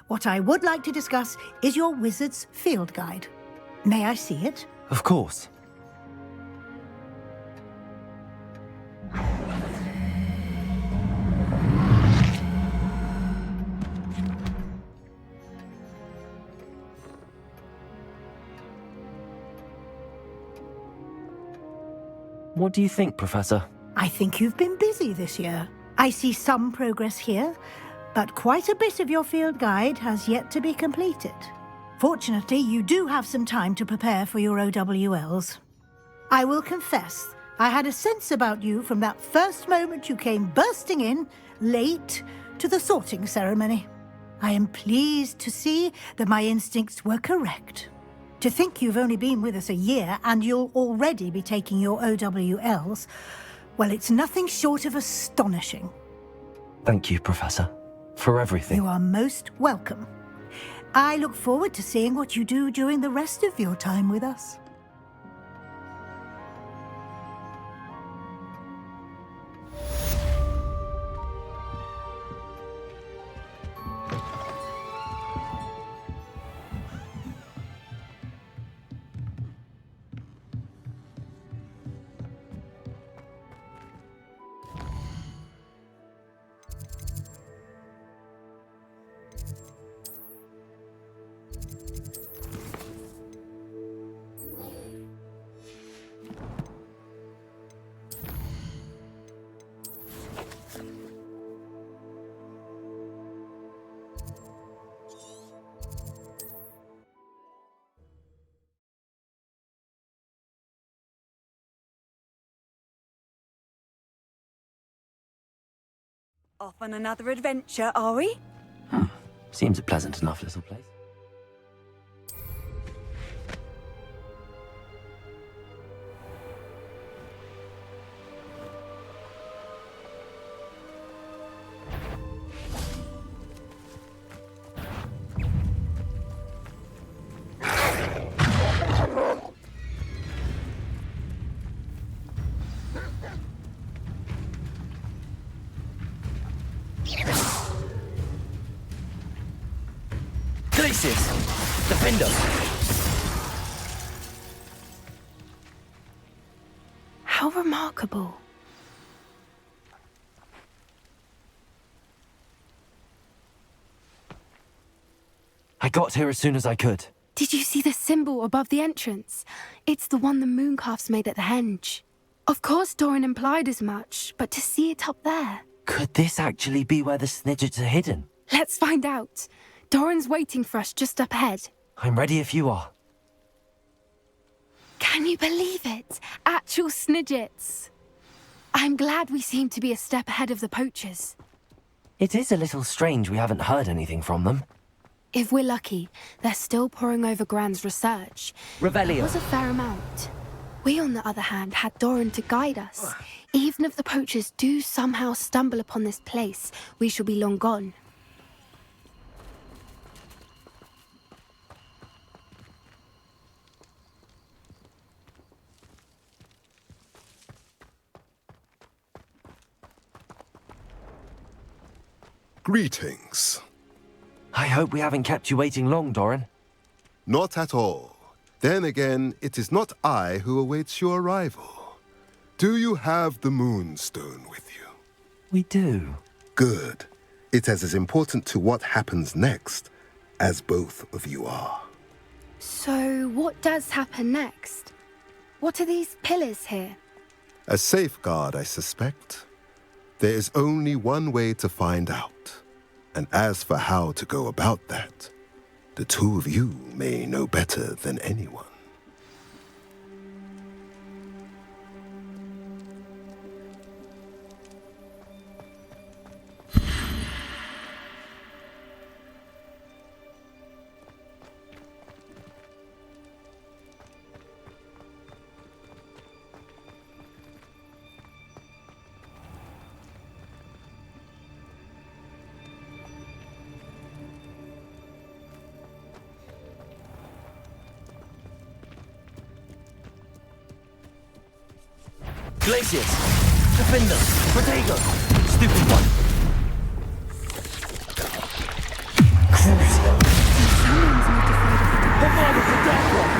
What I would like to discuss is your wizard's field guide. May I see it? Of course. What do you think, Professor? I think you've been busy this year. I see some progress here, but quite a bit of your field guide has yet to be completed. Fortunately, you do have some time to prepare for your OWLs. I will confess, I had a sense about you from that first moment you came bursting in, late, to the sorting ceremony. I am pleased to see that my instincts were correct. To think you've only been with us a year and you'll already be taking your OWLs, well, it's nothing short of astonishing. Thank you, Professor, for everything. You are most welcome. I look forward to seeing what you do during the rest of your time with us. Off on another adventure, are we? Seems a pleasant enough little place. Defender! How remarkable. I got here as soon as I could. Did you see the symbol above the entrance? It's the one the mooncalfs made at the henge. Of course Doran implied as much, but to see it up there... Could this actually be where the Snidgets are hidden? Let's find out. Doran's waiting for us just up ahead. I'm ready if you are. Can you believe it? Actual Snidgets. I'm glad we seem to be a step ahead of the poachers. It is a little strange we haven't heard anything from them. If we're lucky, they're still poring over Gran's research. Revelio. It was a fair amount. We, on the other hand, had Doran to guide us. Even if the poachers do somehow stumble upon this place, we shall be long gone. Greetings. I hope we haven't kept you waiting long, Doran. Not at all. Then again, it is not I who awaits your arrival. Do you have the Moonstone with you? We do. Good. It is as important to what happens next as both of you are. So, what does happen next? What are these pillars here? A safeguard, I suspect. There is only one way to find out. And as for how to go about that, the two of you may know better than anyone. Glaciers! Defender! Protego! Stupid one! Crucial! Bombarded the dark one!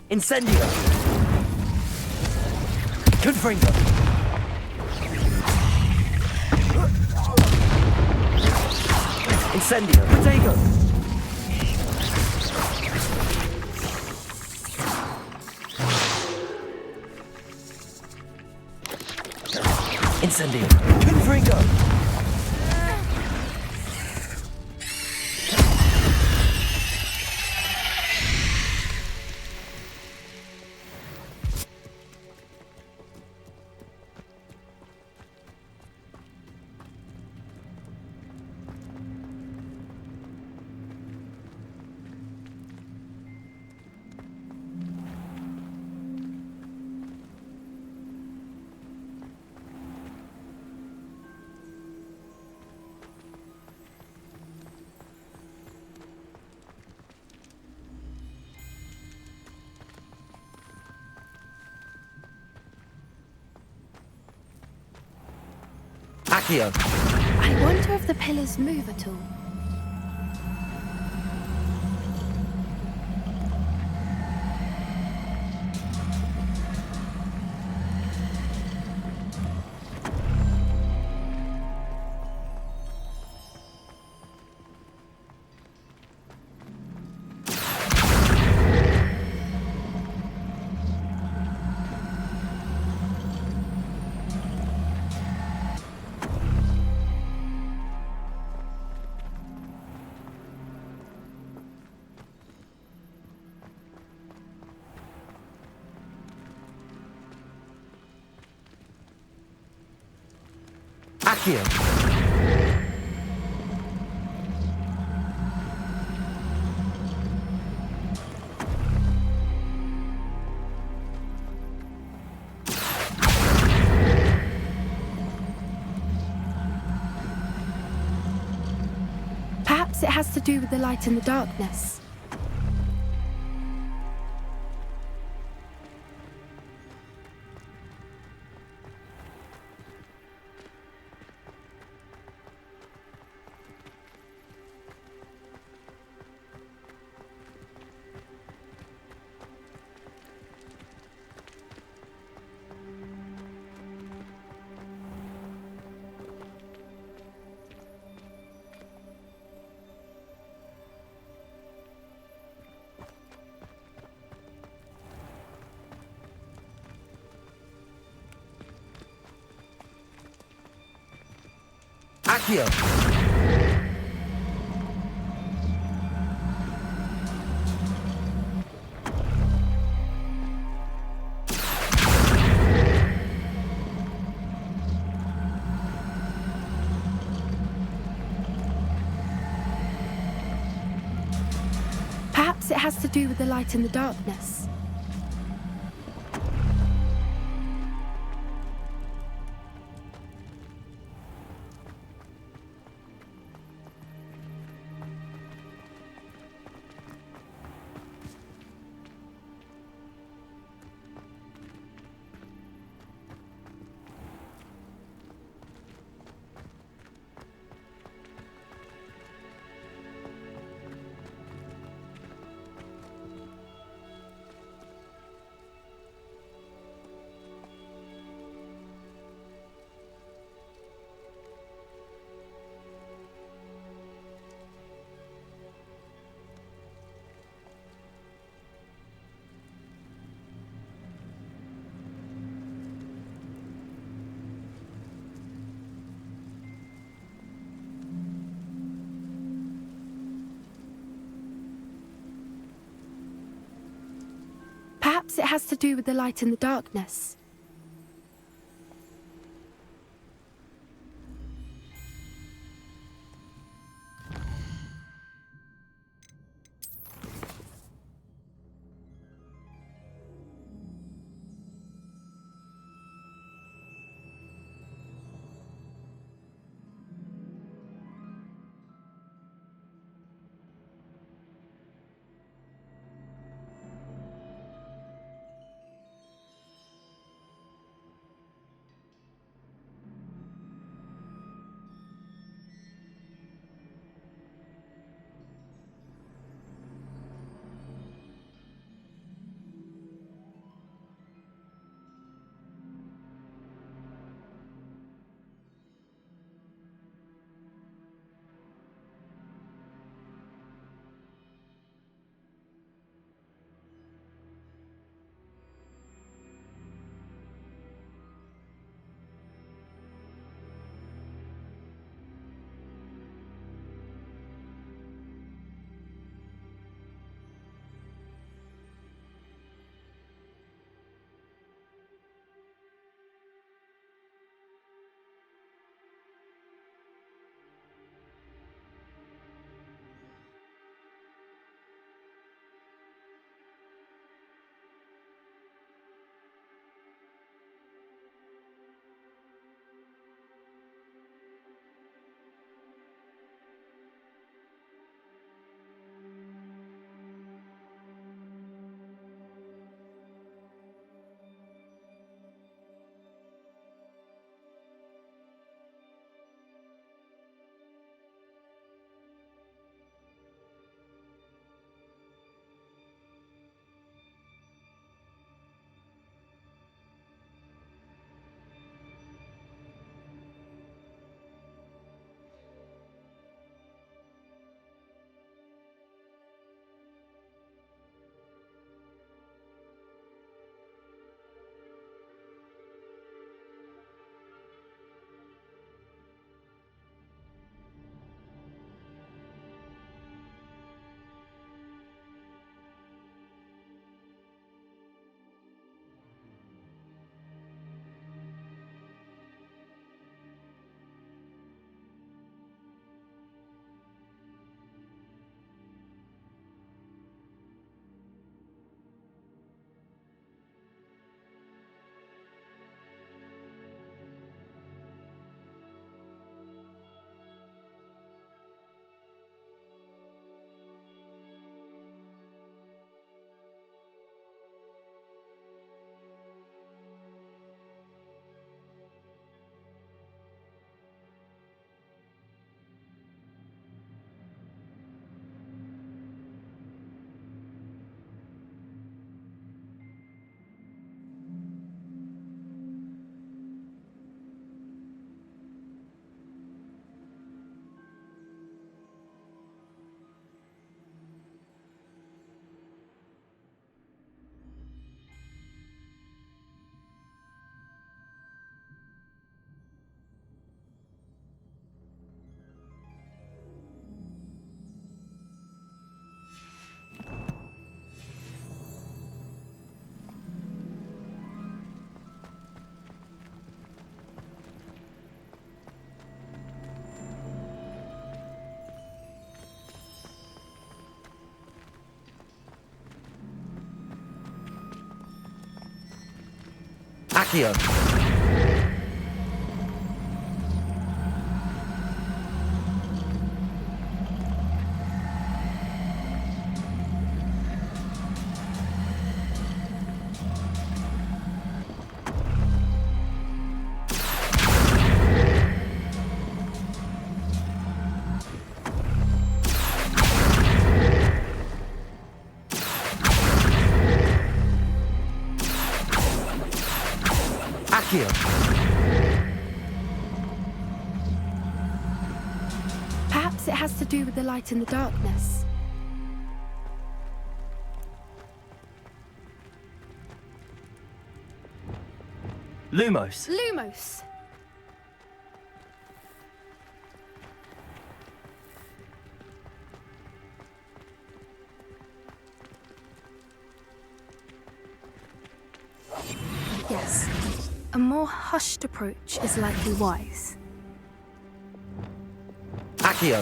Incendio! Confringo! Incendio! Protego! Incendio! Confringo! Accio! I wonder if the pillars move at all. Accio! Perhaps it has to do with the light and the darkness. Accio! Perhaps it has to do with the light and the darkness. Perhaps it has to do with the light and the darkness. Accio. Accio. Perhaps it has to do with the light and the darkness. Lumos. Lumos. Yes. A more hushed approach is likely wise. Accio.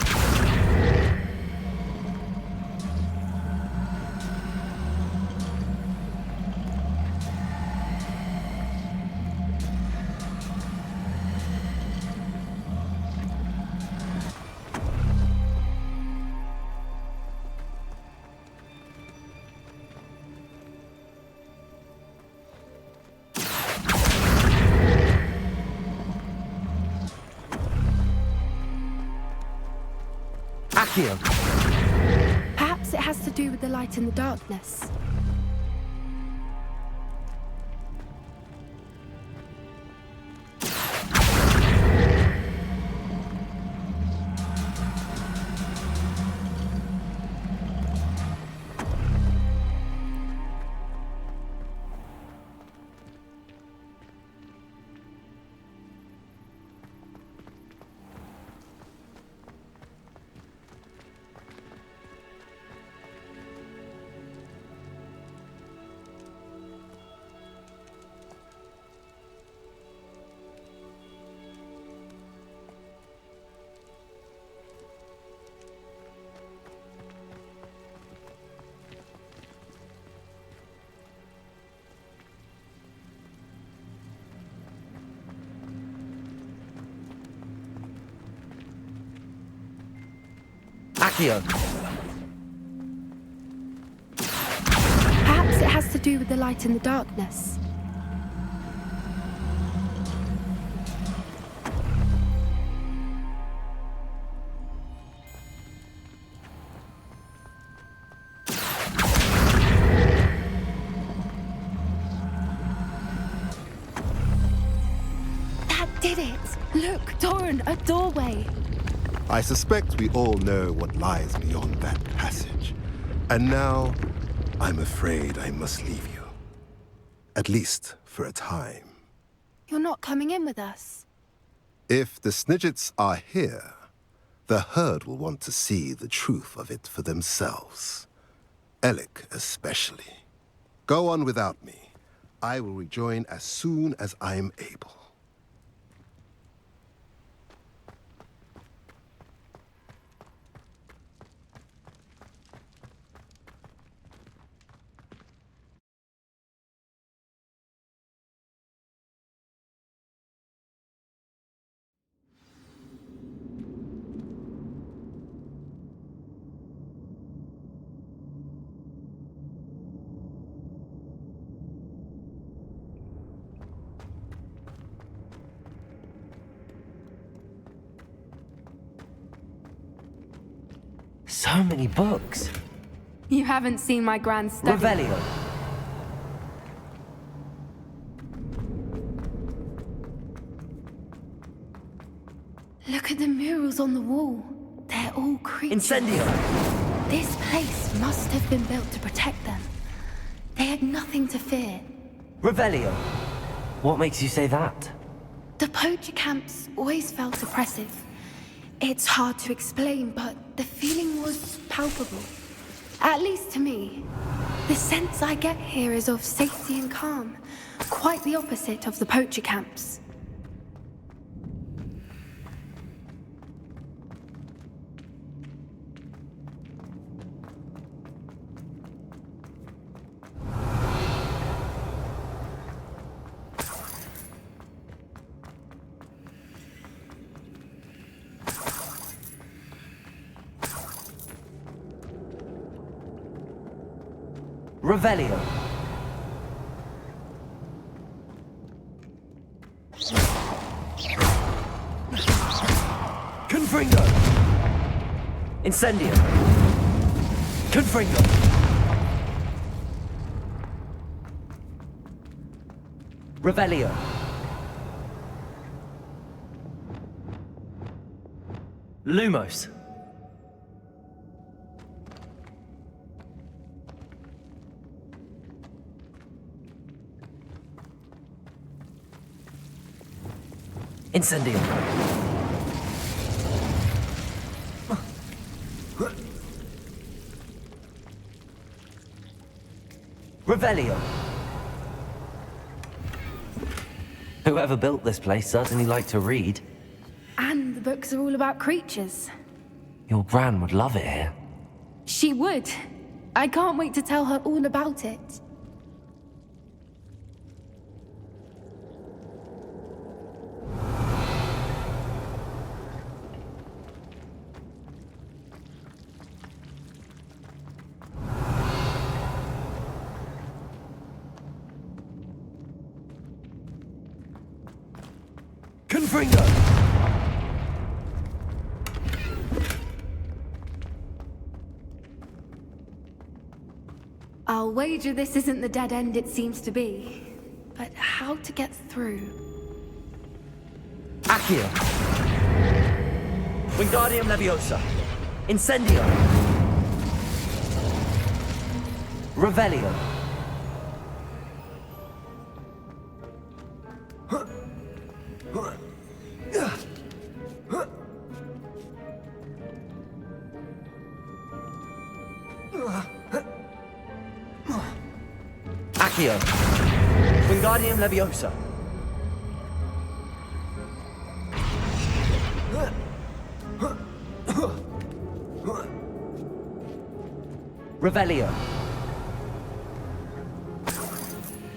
Accio. Perhaps it has to do with the light and the darkness. Accio. Perhaps it has to do with the light and the darkness. That did it! Look, Doran, a doorway! I suspect we all know what lies beyond that passage. And now, I'm afraid I must leave you. At least for a time. You're not coming in with us. If the Snidgets are here, the herd will want to see the truth of it for themselves. Alec especially. Go on without me. I will rejoin as soon as I am able. So many books. You haven't seen my grand study. Revelio. Look at the murals on the wall. They're all creatures. Incendio. This place must have been built to protect them. They had nothing to fear. Revelio. What makes you say that? The poacher camps always felt oppressive. It's hard to explain, but the feeling was palpable. At least to me. The sense I get here is of safety and calm. Quite the opposite of the poacher camps. Revelio. Confringo. Incendio. Confringo. Revelio. Lumos. Incendio. Revelio. Whoever built this place certainly liked to read. And the books are all about creatures. Your gran would love it here. She would. I can't wait to tell her all about it. Confringo. I'll wager this isn't the dead end it seems to be. But how to get through? Accio. Wingardium Leviosa. Incendio. Revelio. Accio. Wingardium Leviosa. Revelio.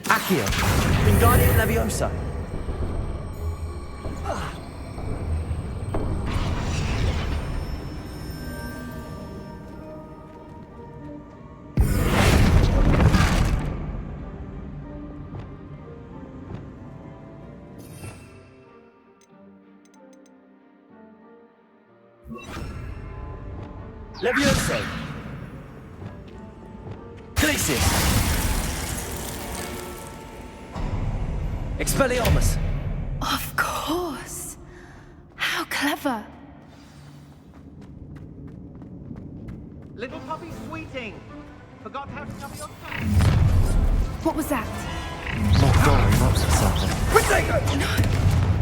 Accio. Wingardium Leviosa. Levioso. Glacius. Expelliarmus. Of course. How clever. Little puppy sweeting. Forgot how to cover your tracks. What was that? Locked door and lots of something. Protego!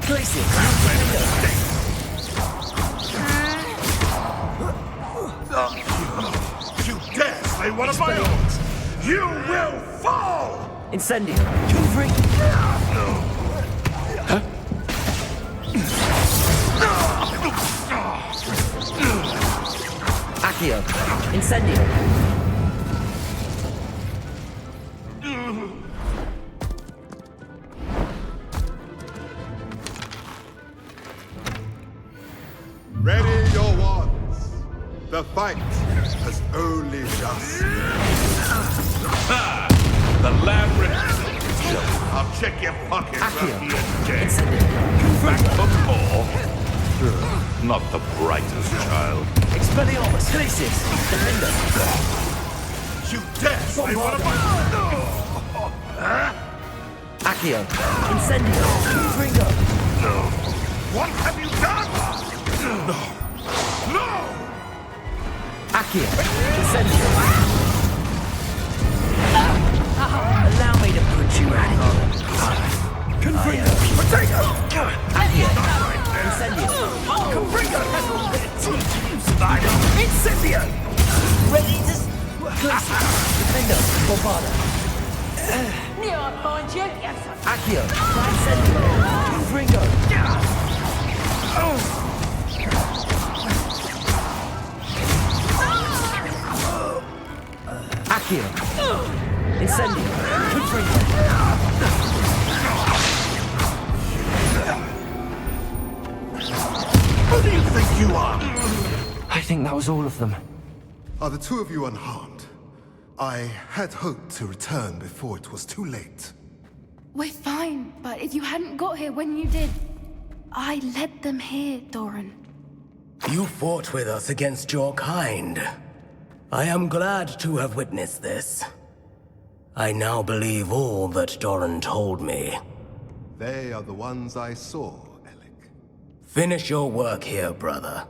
Glacius. You dare say one of my own! You will fall! Incendio. Confringo. Accio. Incendio. Ready your wands. The fight has only just Ha! The labyrinth! I'll check your pockets after you're dead. Back for more? Not the brightest child. Expelliarmus. Glacius. Defender. You dare say one of my Accio. Incendio. Confringo. What have you done? No! No! Accio. Incendio. Allow me to put you out of here. Confringo. Potato! Accio. Incendio. Confringo. Incendio. Ready to... Glacius. Defender. Bombarda. Knew I'd find you. Accio. Incendio. Confringo. Accio. Incendio. Confringo. Who do you think you are? I think that was all of them. Are the two of you unharmed? I had hoped to return before it was too late. We're fine, but if you hadn't got here when you did, I led them here, Doran. You fought with us against your kind. I am glad to have witnessed this. I now believe all that Doran told me. They are the ones I saw, Alec. Finish your work here, brother.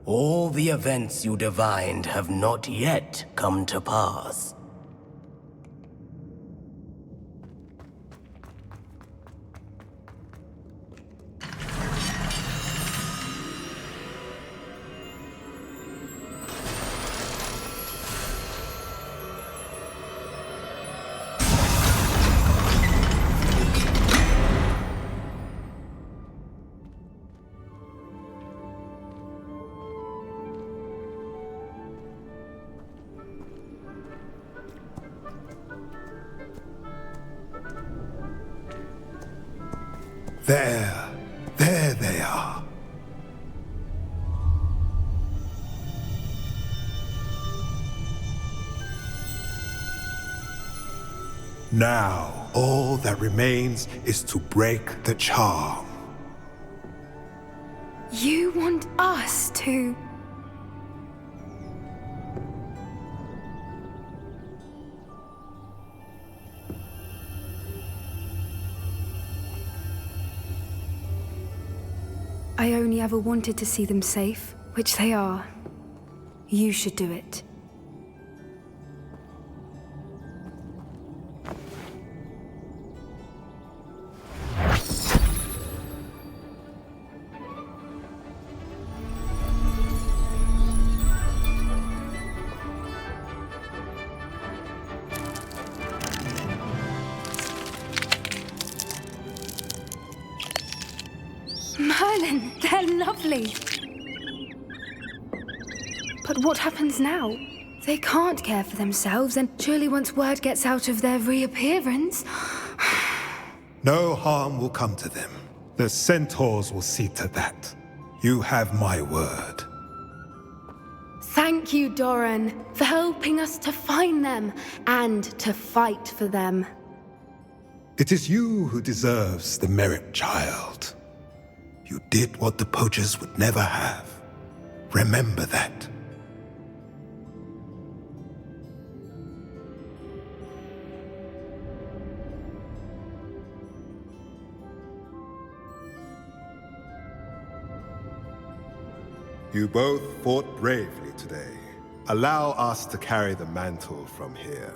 All the events you divined have not yet come to pass. There they are. Now, all that remains is to break the charm. You want us to... I only ever wanted to see them safe, which they are. You should do it. Merlin, they're lovely. But what happens now? They can't care for themselves, and surely once word gets out of their reappearance... No harm will come to them. The centaurs will see to that. You have my word. Thank you, Doran, for helping us to find them and to fight for them. It is you who deserves the merit, child. You did what the poachers would never have. Remember that. You both fought bravely today. Allow us to carry the mantle from here.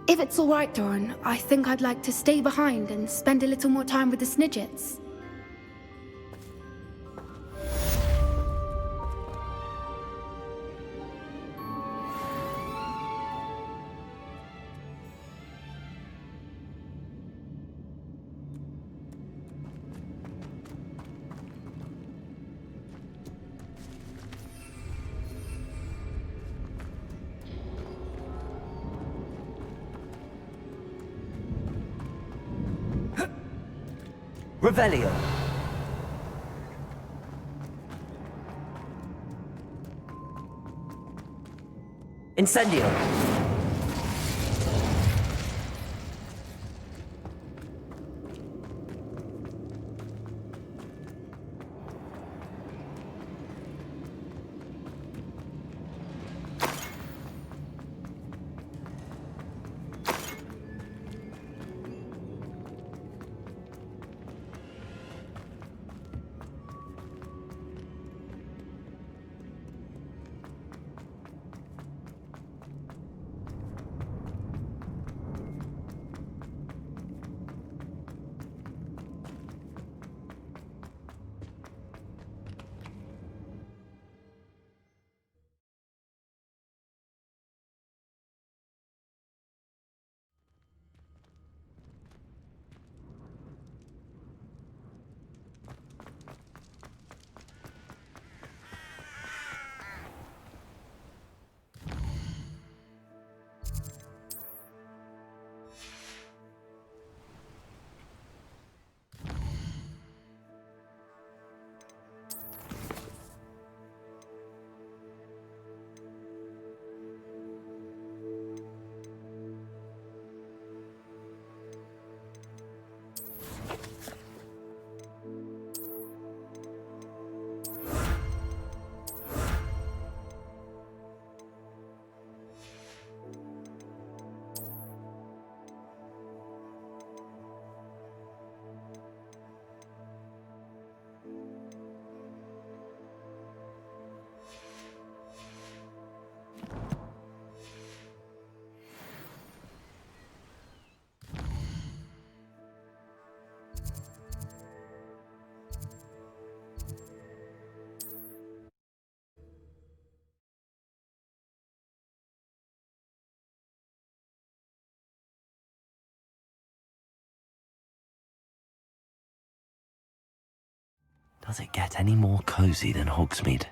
If it's all right, Doran, I think I'd like to stay behind and spend a little more time with the Snidgets. Revelio. Incendio. Does it get any more cozy than Hogsmeade?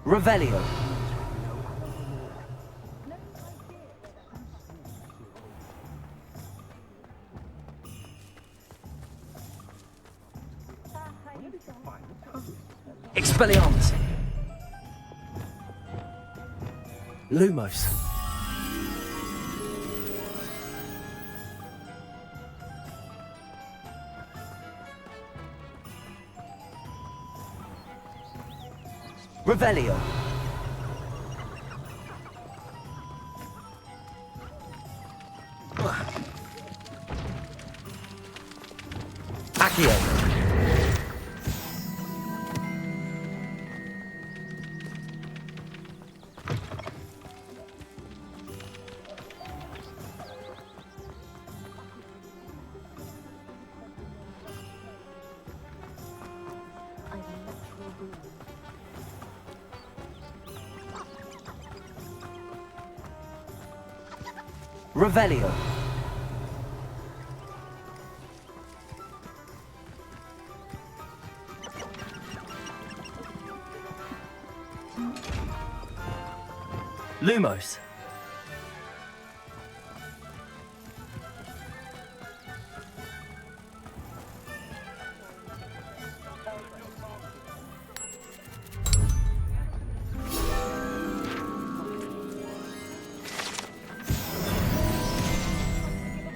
Revelio. Expelliarmus. Lumos. Revelio. Accio. Revelio. Lumos.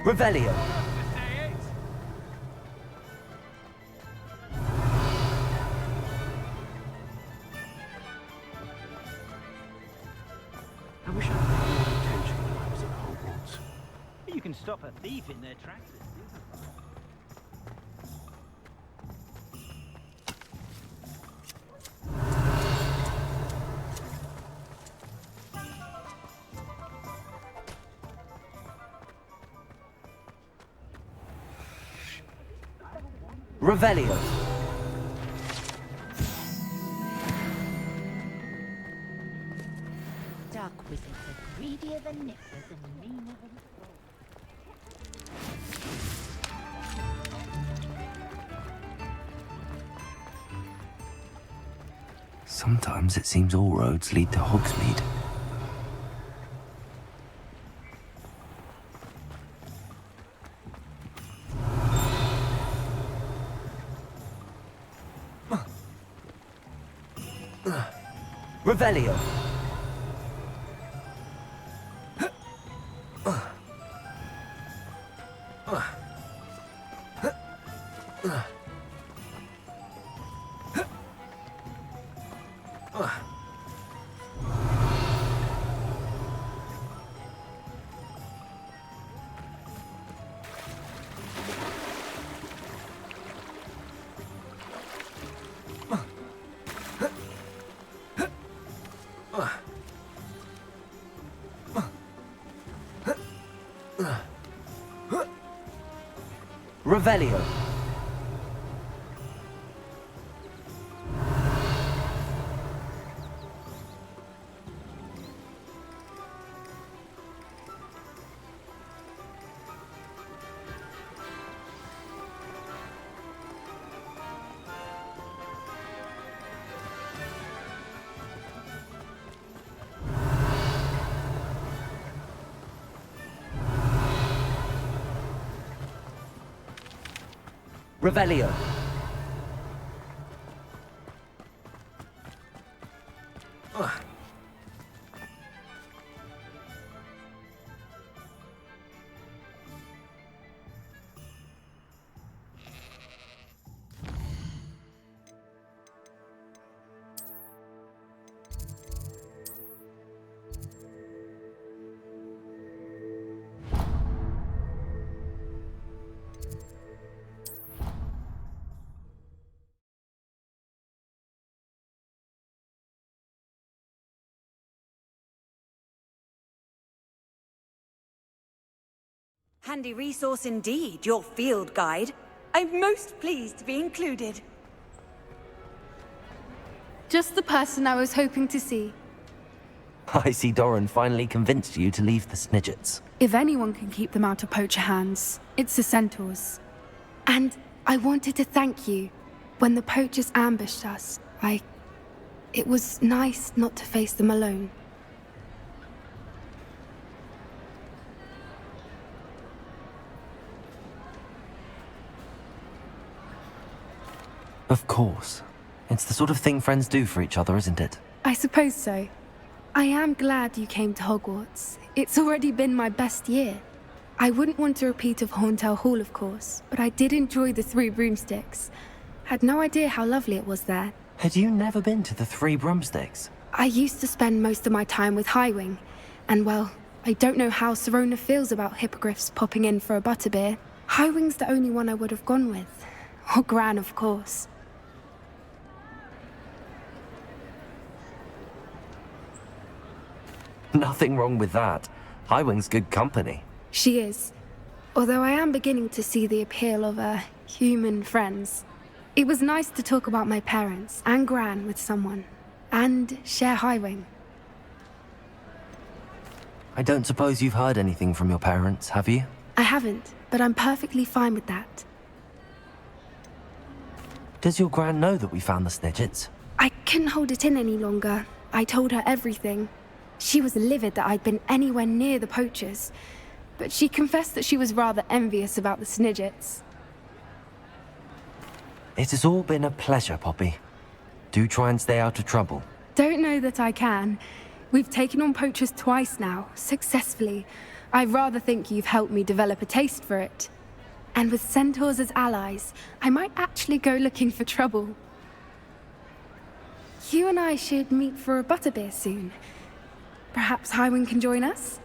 Revelio. I wish I had more attention when I was at Hogwarts. You can stop a thief in their tracks. Revelio. Dark wizards are greedier than nippers and meaner than... Sometimes it seems all roads lead to Hogsmeade. Revelio. Revelio. Revelio. Handy resource indeed, your field guide. I'm most pleased to be included. Just the person I was hoping to see. I see Doran finally convinced you to leave the Snidgets. If anyone can keep them out of poacher hands, it's the centaurs. And I wanted to thank you. When the poachers ambushed us, it was nice not to face them alone. Of course. It's the sort of thing friends do for each other, isn't it? I suppose so. I am glad you came to Hogwarts. It's already been my best year. I wouldn't want a repeat of Horntail Hall, of course, but I did enjoy the Three Broomsticks. Had no idea how lovely it was there. Had you never been to the Three Broomsticks? I used to spend most of my time with Highwing, and well, I don't know how Serona feels about hippogriffs popping in for a butterbeer. Highwing's the only one I would have gone with. Or Gran, of course. Nothing wrong with that. Highwing's good company. She is. Although I am beginning to see the appeal of human friends. It was nice to talk about my parents and Gran with someone. And share Highwing. I don't suppose you've heard anything from your parents, have you? I haven't, but I'm perfectly fine with that. Does your Gran know that we found the Snidgets? I couldn't hold it in any longer. I told her everything. She was livid that I'd been anywhere near the poachers, but she confessed that she was rather envious about the Snidgets. It has all been a pleasure, Poppy. Do try and stay out of trouble. Don't know that I can. We've taken on poachers twice now, successfully. I rather think you've helped me develop a taste for it. And with centaurs as allies, I might actually go looking for trouble. You and I should meet for a butterbeer soon. Perhaps Highwing can join us?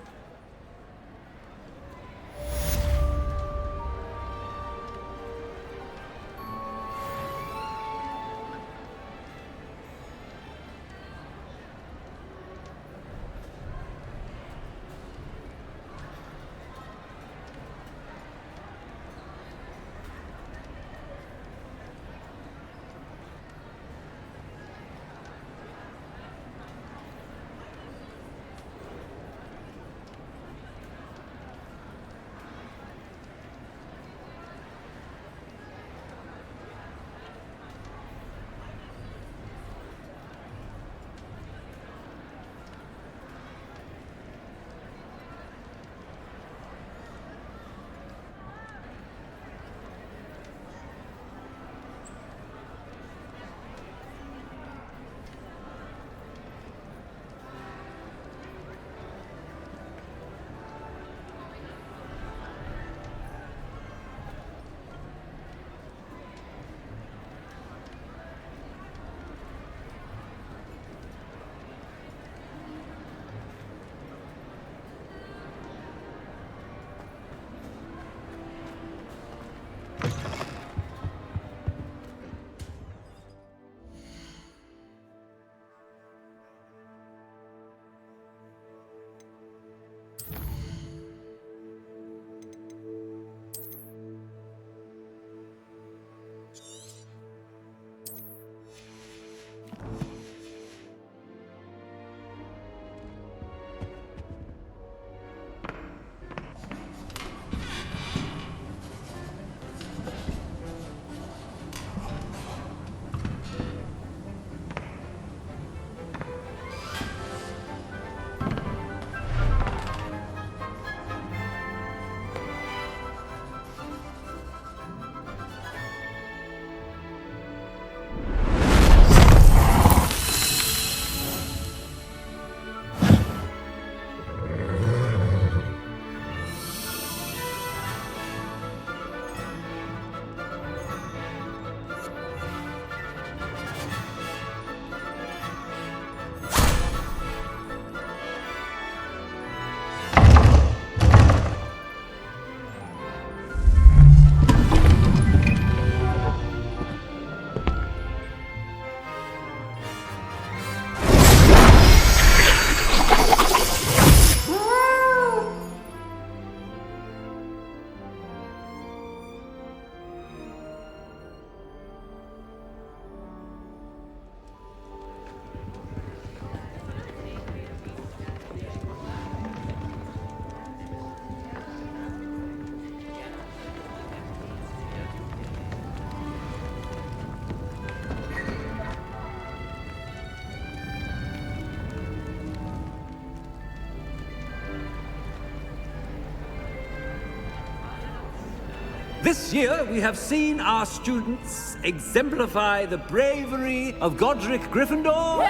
This year, we have seen our students exemplify the bravery of Godric Gryffindor.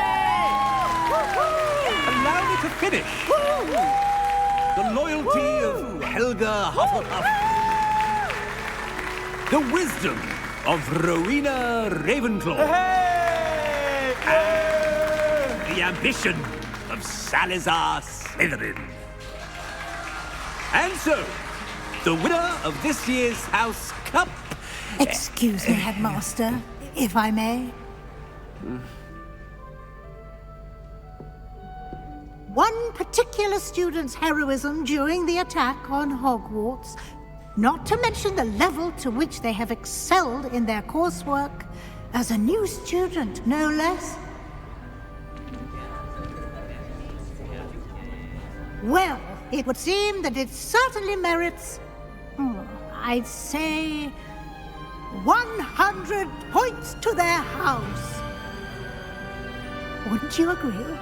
Allow me to finish. The loyalty of Helga Hufflepuff. The wisdom of Rowena Ravenclaw. And the ambition of Salazar Slytherin. And so, the winner of this year's House Cup... Excuse me, Headmaster, if I may. One particular student's heroism during the attack on Hogwarts, not to mention the level to which they have excelled in their coursework, as a new student, no less. Well, it would seem that it certainly merits, I'd say, 100 points to their house. Wouldn't you agree?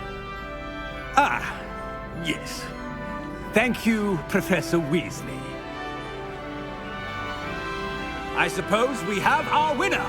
Ah, yes. Thank you, Professor Weasley. I suppose we have our winner.